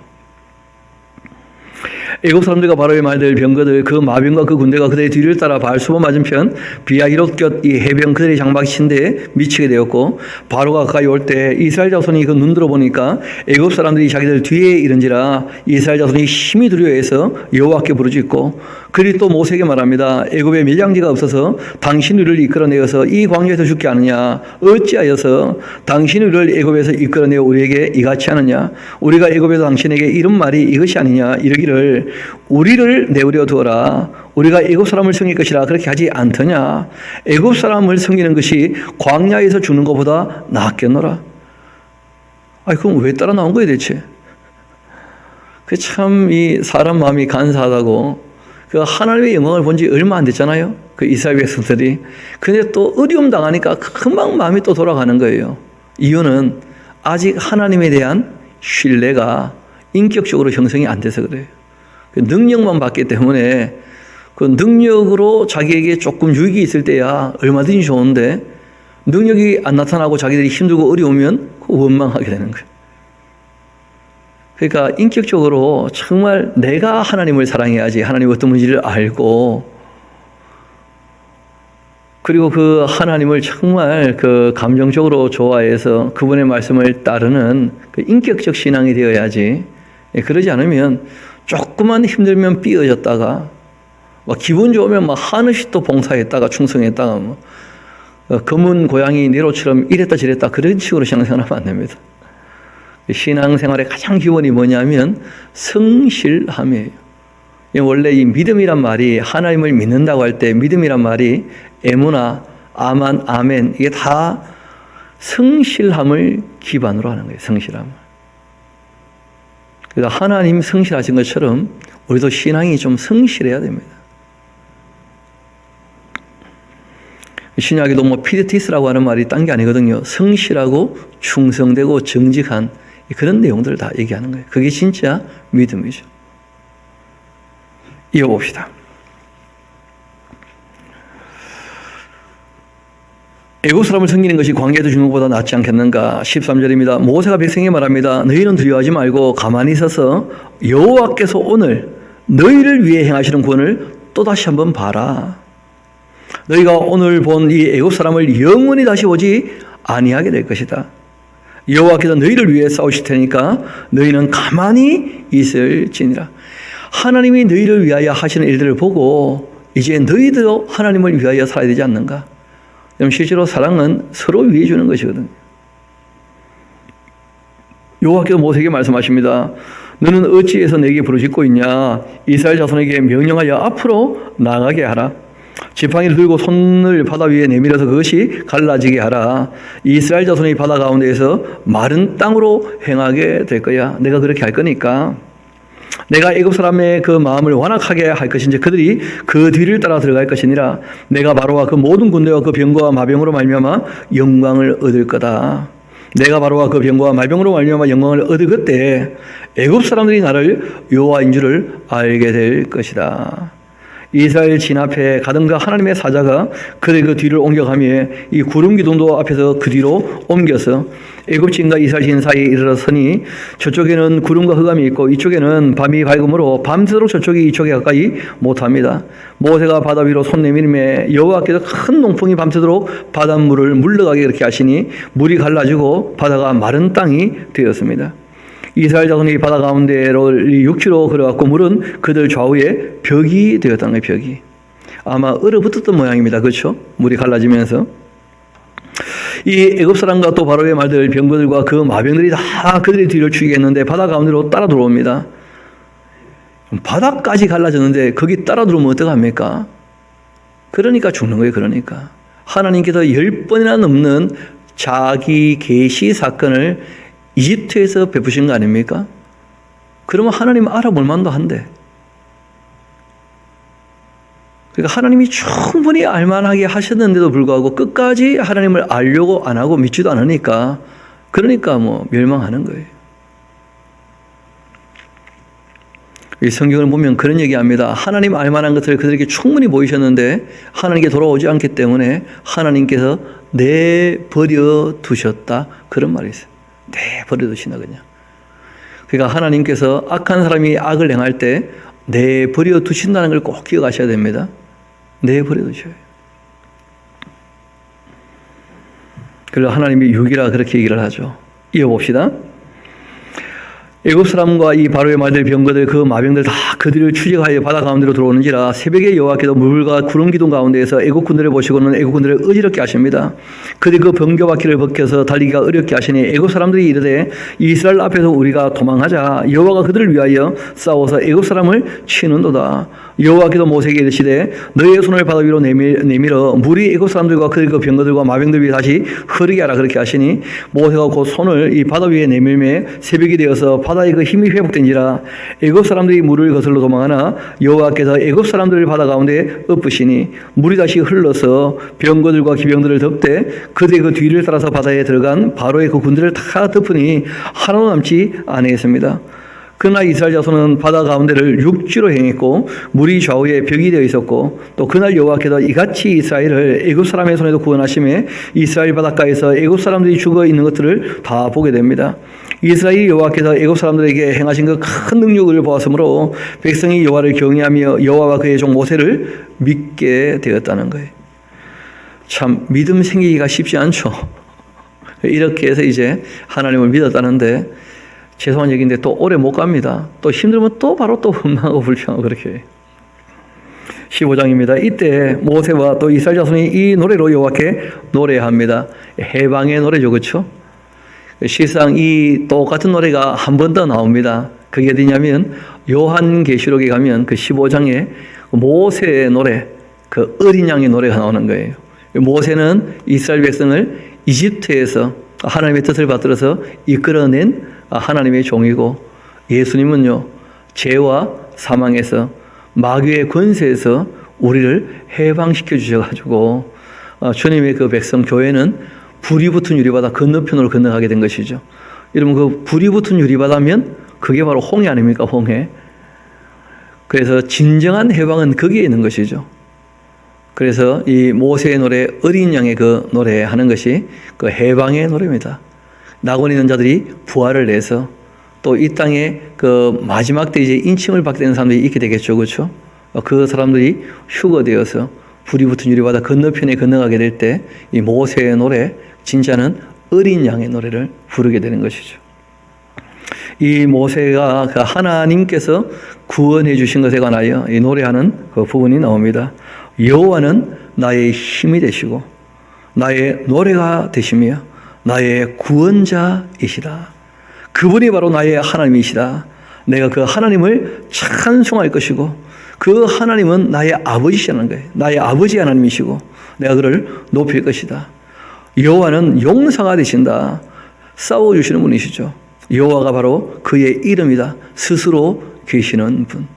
애굽 사람들과 바로의 말들 병거들 그 마병과 그 군대가 그들의 뒤를 따라 바알수바 맞은편 비아히롯 곁 이 해변 그들의 장막신대에 미치게 되었고 바로가 가까이 올 때 이스라엘 자손이 그 눈들어 보니까 애굽 사람들이 자기들 뒤에 이른지라 이스라엘 자손이 심히 두려워해서 여호와께 부르짖고 그리 또 모세에게 말합니다. 애굽에 밀양지가 없어서 당신이 우리를 이끌어내어서 이 광야에서 죽게 하느냐. 어찌하여서 당신이 우리를 애굽에서 이끌어내어 우리에게 이같이 하느냐. 우리가 애굽에서 당신에게 이런 말이 이것이 아니냐. 이러기를 우리를 내버려 두어라. 우리가 애굽 사람을 섬길 것이라 그렇게 하지 않더냐. 애굽 사람을 섬기는 것이 광야에서 죽는 것보다 낫겠노라. 아니 그럼 왜 따라 나온 거예요 대체? 그 참 이 사람 마음이 간사하다고. 그 하나님의 영광을 본 지 얼마 안 됐잖아요. 그 이스라엘 백성들이. 근데 또 어려움 당하니까 금방 마음이 또 돌아가는 거예요. 이유는 아직 하나님에 대한 신뢰가 인격적으로 형성이 안 돼서 그래요. 그 능력만 받기 때문에 그 능력으로 자기에게 조금 유익이 있을 때야 얼마든지 좋은데 능력이 안 나타나고 자기들이 힘들고 어려우면 원망하게 되는 거예요. 그러니까 인격적으로 정말 내가 하나님을 사랑해야지 하나님 어떤 분인지를 알고 그리고 그 하나님을 정말 그 감정적으로 좋아해서 그분의 말씀을 따르는 그 인격적 신앙이 되어야지. 그러지 않으면 조금만 힘들면 삐어졌다가 막 기분 좋으면 막 하늘씩 또 봉사했다가 충성했다가 뭐 검은 고양이 네로처럼 이랬다 저랬다 그런 식으로 신앙생활하면 안 됩니다. 신앙생활의 가장 기본이 뭐냐면 성실함이에요. 원래 이 믿음이란 말이 하나님을 믿는다고 할 때 믿음이란 말이 에무나, 아만, 아멘 이게 다 성실함을 기반으로 하는 거예요. 성실함을. 그래서 하나님 성실하신 것처럼 우리도 신앙이 좀 성실해야 됩니다. 신약에도 뭐 피데티스라고 하는 말이 딴 게 아니거든요. 성실하고 충성되고 정직한 그런 내용들을 다 얘기하는 거예요. 그게 진짜 믿음이죠. 이어봅시다. 애굽 사람을 섬기는 것이 광야에서 죽는 것보다 낫지 않겠는가. 13절입니다. 모세가 백성에게 말합니다. 너희는 두려워하지 말고 가만히 있어서 여호와께서 오늘 너희를 위해 행하시는 구원을 또다시 한번 봐라. 너희가 오늘 본 이 애굽 사람을 영원히 다시 보지 아니하게 될 것이다. 여호와께서 너희를 위해 싸우실 테니까 너희는 가만히 있을지니라. 하나님이 너희를 위하여 하시는 일들을 보고 이제 너희도 하나님을 위하여 살아야 되지 않는가? 그럼 실제로 사랑은 서로 위해 주는 것이거든요. 여호와께서 모세에게 말씀하십니다. 너는 어찌해서 내게 부르짖고 있냐? 이스라엘 자손에게 명령하여 앞으로 나가게 하라. 지팡이를 들고 손을 바다 위에 내밀어서 그것이 갈라지게 하라. 이스라엘 자손이 바다 가운데에서 마른 땅으로 행하게 될 거야. 내가 그렇게 할 거니까. 내가 애굽 사람의 그 마음을 완악하게 할 것인지 그들이 그 뒤를 따라 들어갈 것이니라. 내가 바로와 그 모든 군대와 그 병거와 마병으로 말미암아 영광을 얻을 거다. 내가 바로와 그 병거와 말병으로 말미암아 영광을 얻을 그때 애굽 사람들이 나를 여호와인 줄을 알게 될 것이다. 이스라엘 진 앞에 가든가 하나님의 사자가 그들 그 뒤를 옮겨가며 이 구름 기둥도 앞에서 그 뒤로 옮겨서 애굽진과 이스라엘 진 사이에 이르렀으니 저쪽에는 구름과 흑암이 있고 이쪽에는 밤이 밝음으로 밤새도록 저쪽이 이쪽에 가까이 못합니다. 모세가 바다 위로 손 내밀매 여호와께서 큰 농풍이 밤새도록 바닷물을 물러가게 그렇게 하시니 물이 갈라지고 바다가 마른 땅이 되었습니다. 이스라엘 자손이 바다 가운데로 6km 걸어갔고 물은 그들 좌우에 벽이 되었다는 거예요. 벽이 아마 얼어붙었던 모양입니다. 그렇죠? 물이 갈라지면서 이 애굽 사람과 또 바로의 말들 병거들과 그 마병들이 다 그들의 뒤를 추격했는데 바다 가운데로 따라 들어옵니다. 바다까지 갈라졌는데 거기 따라 들어오면 어떡합니까? 그러니까 죽는 거예요. 그러니까 하나님께서 10번이나 넘는 자기 계시 사건을 이집트에서 베푸신 거 아닙니까? 그러면 하나님 알아볼 만도 한데. 그러니까 하나님이 충분히 알만하게 하셨는데도 불구하고 끝까지 하나님을 알려고 안 하고 믿지도 않으니까 그러니까 뭐 멸망하는 거예요. 이 성경을 보면 그런 얘기합니다. 하나님 알만한 것을 그들에게 충분히 보이셨는데 하나님께 돌아오지 않기 때문에 하나님께서 내버려 두셨다. 그런 말이 있어요. 내버려 두신다 그냥. 그러니까 하나님께서 악한 사람이 악을 행할 때 내버려 두신다는 걸 꼭 기억하셔야 됩니다. 내버려 두셔요. 그래서 하나님이 육이라 그렇게 얘기를 하죠. 이어봅시다. 애굽 사람과 이 바로의 말들 병거들 그 마병들 다 그들을 추격하여 바다 가운데로 들어오는지라 새벽에 여호와께서 물과 구름 기둥 가운데에서 애굽 군대를 보시고는 애굽 군대를 어지럽게 하십니다. 그들이 그 번개바퀴를 벗겨서 달리기가 어렵게 하시니 애굽 사람들이 이르되 이스라엘 앞에서 우리가 도망하자. 여호와가 그들을 위하여 싸워서 애굽 사람을 치는도다. 여호와께서 모세에게 이르시되 너희의 손을 바다 위로 내밀어 물이 애굽 사람들과 그들 그 병거들과 마병들 위에 다시 흐르게 하라 그렇게 하시니 모세가 곧 손을 이 바다 위에 내밀매 새벽이 되어서 바다의 그 힘이 회복된지라. 애굽 사람들이 물을 거슬러 도망하나 여호와께서 애굽 사람들을 바다 가운데 엎으시니 물이 다시 흘러서 병거들과 기병들을 덮되 그들의 그 뒤를 따라서 바다에 들어간 바로의 그 군대를 다 덮으니 하나도 남지 아니했습니다. 그러나 이스라엘 자손은 바다 가운데를 육지로 행했고 물이 좌우에 벽이 되어 있었고 또 그날 여호와께서 이같이 이스라엘을 애굽 사람의 손에도 구원하심에 이스라엘 바닷가에서 애굽 사람들이 죽어 있는 것들을 다 보게 됩니다. 이스라엘이 여호와께서 애굽 사람들에게 행하신 그 큰 능력을 보았으므로 백성이 여호와를 경외하며 여호와와 그의 종 모세를 믿게 되었다는 거예요. 참 믿음 생기기가 쉽지 않죠. 이렇게 해서 이제 하나님을 믿었다는데 죄송한 얘기인데 또 오래 못 갑니다. 또 힘들면 또 바로 또 흥하고 불평하고 그렇게 해요. 15장입니다. 이때 모세와 또 이스라엘 자손이 이 노래로 여호와께 노래합니다. 해방의 노래죠. 그렇죠? 실상 이 똑같은 노래가 한 번 더 나옵니다. 그게 어디냐면 요한계시록에 가면 그 15장에 모세의 노래, 그 어린 양의 노래가 나오는 거예요. 모세는 이스라엘 백성을 이집트에서 하나님의 뜻을 받들어서 이끌어낸 하나님의 종이고 예수님은요 죄와 사망에서 마귀의 권세에서 우리를 해방시켜 주셔가지고 주님의 그 백성 교회는 불이 붙은 유리바다 건너편으로 건너가게 된 것이죠. 여러분 그 불이 붙은 유리바다면 그게 바로 홍해 아닙니까? 홍해. 그래서 진정한 해방은 거기에 있는 것이죠. 그래서 이 모세의 노래 어린 양의 그 노래하는 것이 그 해방의 노래입니다. 낙원 있는 자들이 부활을 내서 또 이 땅에 그 마지막 때 이제 인침을 받게 되는 사람들이 있게 되겠죠. 그렇죠? 그 사람들이 휴거되어서 불이 붙은 유리바다 건너편에 건너가게 될 때 이 모세의 노래 진짜는 어린 양의 노래를 부르게 되는 것이죠. 이 모세가 그 하나님께서 구원해 주신 것에 관하여 이 노래하는 그 부분이 나옵니다. 여호와는 나의 힘이 되시고 나의 노래가 되시며 나의 구원자이시다. 그분이 바로 나의 하나님이시다. 내가 그 하나님을 찬송할 것이고 그 하나님은 나의 아버지시라는 거예요. 나의 아버지 하나님이시고 내가 그를 높일 것이다. 여호와는 용사가 되신다. 싸워주시는 분이시죠. 여호와가 바로 그의 이름이다. 스스로 계시는 분.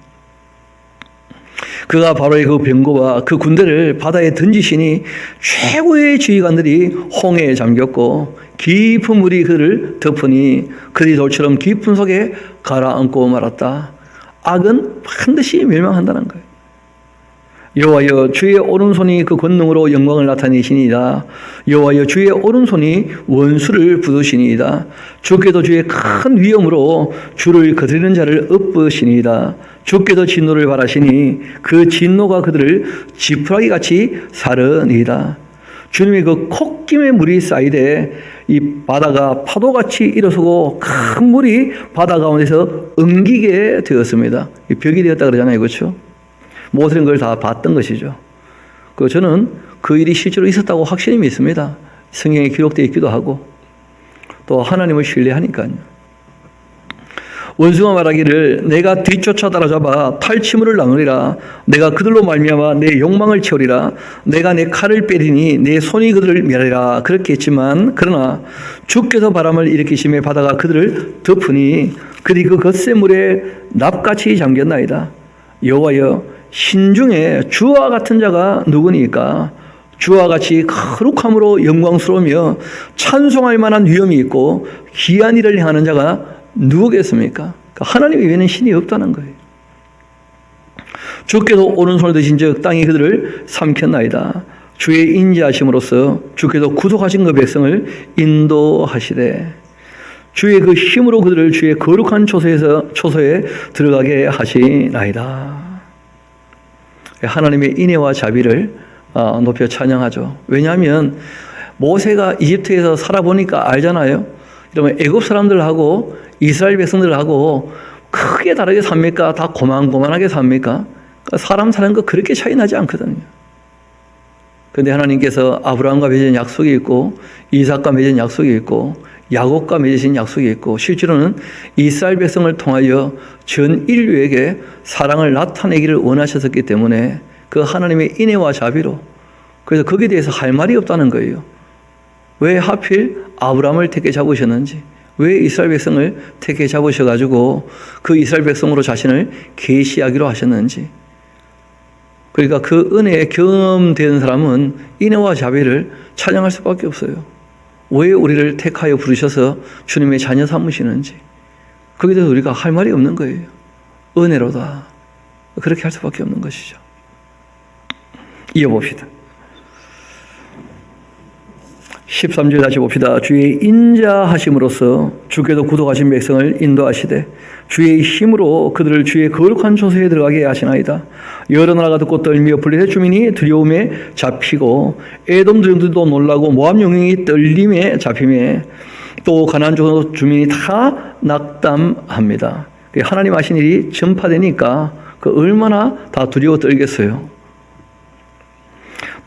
그가 바로의 그 병거와 그 군대를 바다에 던지시니 최고의 지휘관들이 홍해에 잠겼고 깊은 물이 그를 덮으니 그들이 돌처럼 깊은 속에 가라앉고 말았다. 악은 반드시 멸망한다는 거예요. 여호와여 주의 오른손이 그 권능으로 영광을 나타내시니이다. 여호와여 주의 오른손이 원수를 부수시니이다. 주께도 주의 큰 위엄으로 주를 거스리는 자를 엎으시니이다. 주께도 진노를 바라시니 그 진노가 그들을 지푸라기같이 사르니이다. 주님의 그 콧김에 물이 쌓이되 이 바다가 파도같이 일어서고 큰 물이 바다 가운데서 엉기게 되었습니다. 벽이 되었다 그러잖아요. 그렇죠? 모세는 그걸 다 봤던 것이죠. 저는 그 일이 실제로 있었다고 확신이 믿습니다. 성경에 기록되어 있기도 하고 또 하나님을 신뢰하니까요. 원수가 말하기를 내가 뒤쫓아 따라잡아 탈취물을 나누리라. 내가 그들로 말미암아 내 욕망을 채우리라. 내가 내 칼을 빼리니 내 손이 그들을 멸하리라. 그렇게 했지만 그러나 주께서 바람을 일으키심에 바다가 그들을 덮으니 그들이 그 거센 물에 납같이 잠겼나이다. 여호와여 신중에 주와 같은 자가 누구니까? 주와 같이 거룩함으로 영광스러우며 찬송할 만한 위엄이 있고 귀한 일을 행하는 자가 누구겠습니까? 하나님 외에는 신이 없다는 거예요. 주께서 오른손을 드신 즉 땅이 그들을 삼켰나이다. 주의 인자하심으로써 주께서 구속하신 그 백성을 인도하시되 주의 그 힘으로 그들을 주의 거룩한 초소에 들어가게 하시나이다. 하나님의 인애와 자비를 높여 찬양하죠. 왜냐하면 모세가 이집트에서 살아보니까 알잖아요. 그러면 애굽 사람들하고 이스라엘 백성들하고 크게 다르게 삽니까? 다 고만고만하게 삽니까? 사람 사는 거 그렇게 차이 나지 않거든요. 그런데 하나님께서 아브라함과 맺은 약속이 있고 이삭과 맺은 약속이 있고 야곱과 맺으신 약속이 있고 실제로는 이스라엘 백성을 통하여 전 인류에게 사랑을 나타내기를 원하셨기 때문에 그 하나님의 인애와 자비로 그래서 거기에 대해서 할 말이 없다는 거예요. 왜 하필 아브라함을 택해 잡으셨는지 왜 이스라엘 백성을 택해 잡으셔가지고 그 이스라엘 백성으로 자신을 계시하기로 하셨는지 그러니까 그 은혜에 경험되는 사람은 인애와 자비를 찬양할 수밖에 없어요. 왜 우리를 택하여 부르셔서 주님의 자녀 삼으시는지 거기에 대해서 우리가 할 말이 없는 거예요. 은혜로다. 그렇게 할 수밖에 없는 것이죠. 이어봅시다. 13절 다시 봅시다. 주의 인자하심으로써 주께서 구속하신 백성을 인도하시되 주의 힘으로 그들을 주의 거룩한 초소에 들어가게 하시나이다. 여러 나라가 듣고 떨며 블레셋 주민이 두려움에 잡히고 에돔 들도 놀라고 모압 영웅이 떨림에 잡힘에 또 가나안 주민이 다 낙담합니다. 하나님 하신 일이 전파되니까 얼마나 다 두려워 떨겠어요.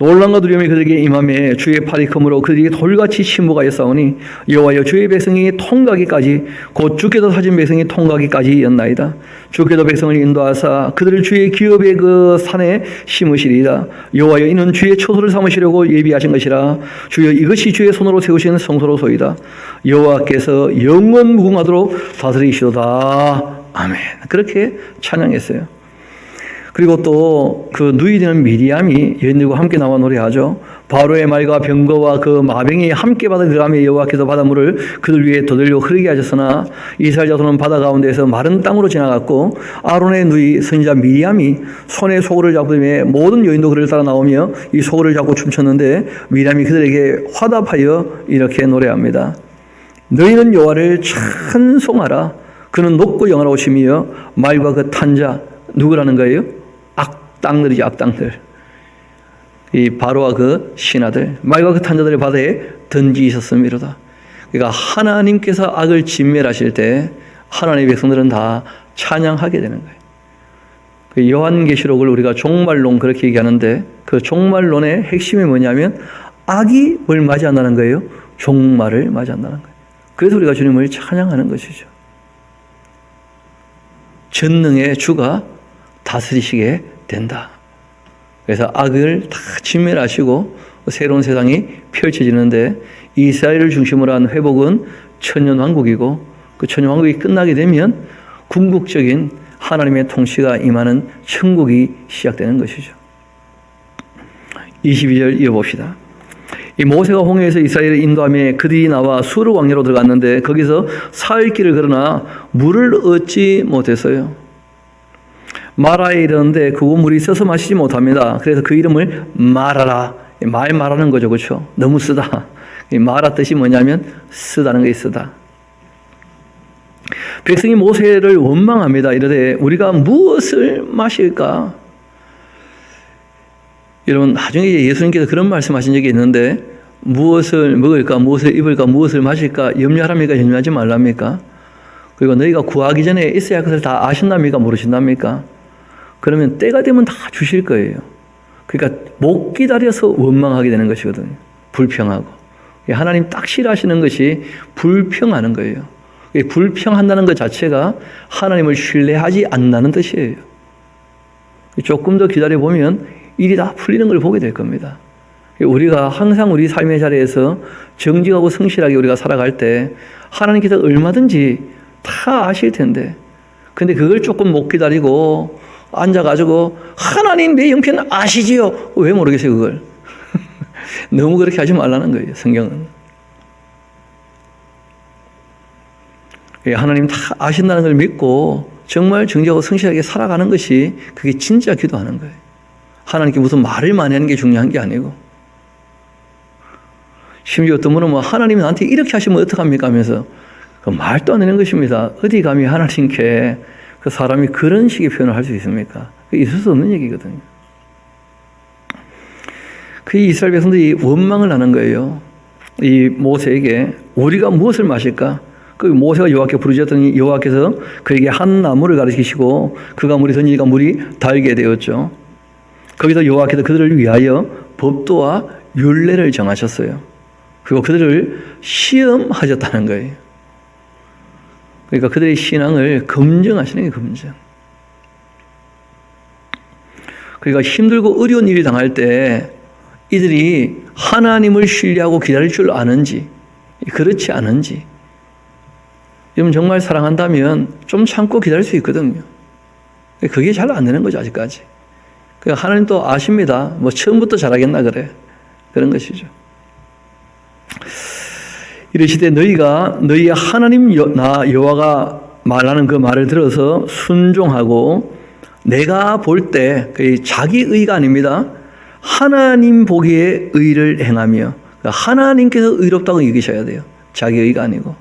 놀람과 두려움이 그들에게 임함에 주의 팔이 크므로 그들이 돌같이 침묵하여 싸우니 여호와여 주의 백성이 통과하기까지 곧 주께서 사신 백성이 통과하기까지였나이다. 주께서 백성을 인도하사 그들을 주의 기업의 그 산에 심으시리이다. 여호와여 이는 주의 초소를 삼으시려고 예비하신 것이라. 주여 이것이 주의 손으로 세우신 성소로소이다. 여호와께서 영원 무궁하도록 다스리시도다. 아멘. 그렇게 찬양했어요. 그리고 또 그 누이 되는 미리암이 여인들과 함께 나와 노래하죠. 바로의 말과 병거와 그 마병이 함께 바다에 들어가며 여호와께서 바닷물을 그들 위에 더들려 흐르게 하셨으나 이스라엘 자손은 바다 가운데서 마른 땅으로 지나갔고 아론의 누이 선지자 미리암이 손에 소고를 잡으며 모든 여인도 그를 따라 나오며 이 소고를 잡고 춤췄는데 미리암이 그들에게 화답하여 이렇게 노래합니다. 너희는 여호와를 찬송하라. 그는 높고 영화로우시며 말과 그 탄자 누구라는 거예요? 악당들이죠. 악당들. 이 바로와 그 신하들 말과 그 탄자들을 바다에 던지셨음이로다. 그러니까 하나님께서 악을 진멸하실 때 하나님의 백성들은 다 찬양하게 되는 거예요. 그 요한계시록을 우리가 종말론 그렇게 얘기하는데 그 종말론의 핵심이 뭐냐면 악이 뭘 맞이한다는 거예요? 종말을 맞이한다는 거예요. 그래서 우리가 주님을 찬양하는 것이죠. 전능의 주가 다스리시게 된다. 그래서 악을 다 진멸하시고 새로운 세상이 펼쳐지는데 이스라엘을 중심으로 한 회복은 천년왕국이고 그 천년왕국이 끝나게 되면 궁극적인 하나님의 통치가 임하는 천국이 시작되는 것이죠. 22절 이어봅시다. 이 모세가 홍해에서 이스라엘을 인도하며 그들이 나와 수르 광야로 들어갔는데 거기서 사흘 길을 걸으나 물을 얻지 못했어요. 마라에 이르는데 그곳 물이 써서 마시지 못합니다. 그래서 그 이름을 마라라. 말 말하는 거죠. 그렇죠? 너무 쓰다. 마라 뜻이 뭐냐면 쓰다는 게 쓰다. 백성이 모세를 원망합니다. 이르되 우리가 무엇을 마실까? 여러분 나중에 예수님께서 그런 말씀하신 적이 있는데 무엇을 먹을까, 무엇을 입을까, 무엇을 마실까 염려하랍니까? 염려하지 말랍니까? 그리고 너희가 구하기 전에 있어야 할 것을 다 아신답니까? 모르신답니까? 그러면 때가 되면 다 주실 거예요. 그러니까 못 기다려서 원망하게 되는 것이거든요. 불평하고. 하나님 딱 싫어하시는 것이 불평하는 거예요. 불평한다는 것 자체가 하나님을 신뢰하지 않는다는 뜻이에요. 조금 더 기다려보면 일이 다 풀리는 걸 보게 될 겁니다. 우리가 항상 우리 삶의 자리에서 정직하고 성실하게 우리가 살아갈 때 하나님께서 얼마든지 다 아실 텐데 근데 그걸 조금 못 기다리고 앉아가지고 하나님 내 형편 아시지요? 왜 모르겠어요 그걸? 너무 그렇게 하지 말라는 거예요. 성경은. 하나님 다 아신다는 걸 믿고 정말 정직하고 성실하게 살아가는 것이 그게 진짜 기도하는 거예요. 하나님께 무슨 말을 많이 하는 게 중요한 게 아니고 심지어 어떤 분은 뭐 하나님이 나한테 이렇게 하시면 어떡합니까 하면서 그 말도 안 되는 것입니다. 어디 감히 하나님께 그 사람이 그런 식의 표현을 할 수 있습니까? 있을 수 없는 얘기거든요. 그 이스라엘 백성들이 원망을 하는 거예요. 이 모세에게 우리가 무엇을 마실까? 그 모세가 여호와께 부르짖었더니 여호와께서 그에게 한 나무를 가르치시고 그가 물이 던지니까 물이 달게 되었죠. 거기서 여호와께서 그들을 위하여 법도와 율례를 정하셨어요. 그리고 그들을 시험하셨다는 거예요. 그러니까 그들의 신앙을 검증하시는 게 검증. 그러니까 힘들고 어려운 일이 당할 때 이들이 하나님을 신뢰하고 기다릴 줄 아는지 그렇지 않은지 여러분 정말 사랑한다면 좀 참고 기다릴 수 있거든요. 그게 잘 안 되는 거죠 아직까지. 그러니까 하나님도 아십니다. 뭐 처음부터 잘하겠나 그래. 그런 것이죠. 이르시되 너희가 너희 하나님 나 여호와가 말하는 그 말을 들어서 순종하고 내가 볼 때 자기 의가 아닙니다. 하나님 보기에 의를 행하며 하나님께서 의롭다고 여기셔야 돼요. 자기 의가 아니고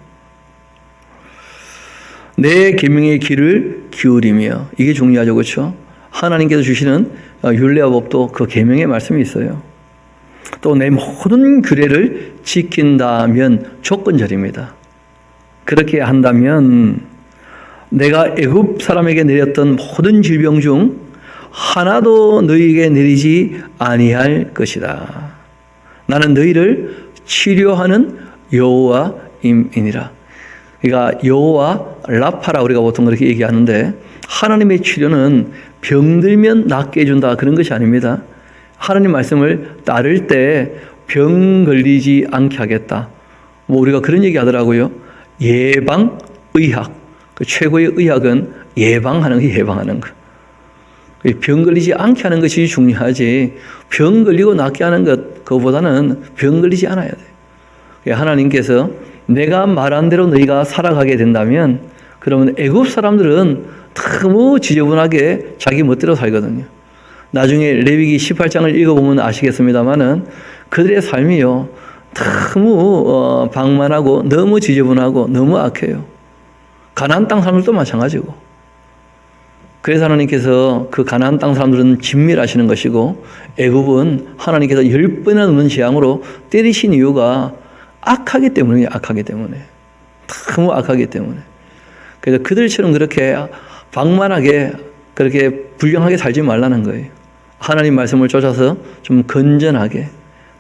내 계명의 길을 기울이며 이게 중요하죠. 그렇죠? 하나님께서 주시는 율례와 법도 그 계명의 말씀이 있어요. 또 내 모든 규례를 지킨다면 조건절입니다. 그렇게 한다면 내가 애굽 사람에게 내렸던 모든 질병 중 하나도 너희에게 내리지 아니할 것이다. 나는 너희를 치료하는 여호와임이니라. 그러니까 여호와 라파라 우리가 보통 그렇게 얘기하는데 하나님의 치료는 병들면 낫게 해준다 그런 것이 아닙니다. 하나님 말씀을 따를 때 병 걸리지 않게 하겠다. 뭐 우리가 그런 얘기 하더라고요. 예방의학. 그 최고의 의학은 예방하는 거, 예방하는 거. 병 걸리지 않게 하는 것이 중요하지 병 걸리고 낫게 하는 것 그거보다는 병 걸리지 않아야 돼요. 하나님께서 내가 말한 대로 너희가 살아가게 된다면 그러면 애굽 사람들은 너무 지저분하게 자기 멋대로 살거든요. 나중에 레위기 18장을 읽어보면 아시겠습니다만은 그들의 삶이요 너무 방만하고 너무 지저분하고 너무 악해요. 가나안 땅 사람들도 마찬가지고. 그래서 하나님께서 그 가나안 땅 사람들은 진멸하시는 것이고 애굽은 하나님께서 10번이나 넘는 재앙으로 때리신 이유가 악하기 때문에, 악하기 때문에. 너무 악하기 때문에. 그래서 그들처럼 그렇게 방만하게, 그렇게 불량하게 살지 말라는 거예요. 하나님 말씀을 쫓아서 좀 건전하게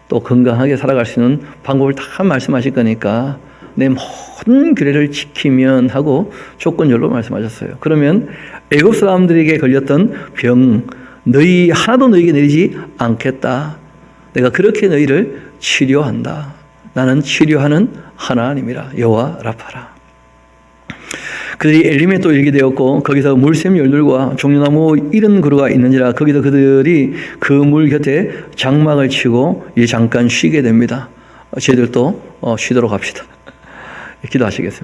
또 건강하게 살아갈 수 있는 방법을 다 말씀하실 거니까 내 모든 규례를 지키면 하고 조건절로 말씀하셨어요. 그러면 애굽 사람들에게 걸렸던 병, 너희 하나도 너희에게 내리지 않겠다. 내가 그렇게 너희를 치료한다. 나는 치료하는 하나님이라. 여호와 라파라. 그들이 엘림에 또 일게 되었고 거기서 물샘 열들과 종려나무 이른 그루가 있는지라 거기서 그들이 그 물 곁에 장막을 치고 이제 잠깐 쉬게 됩니다. 저희들도 쉬도록 합시다. 기도하시겠습니다.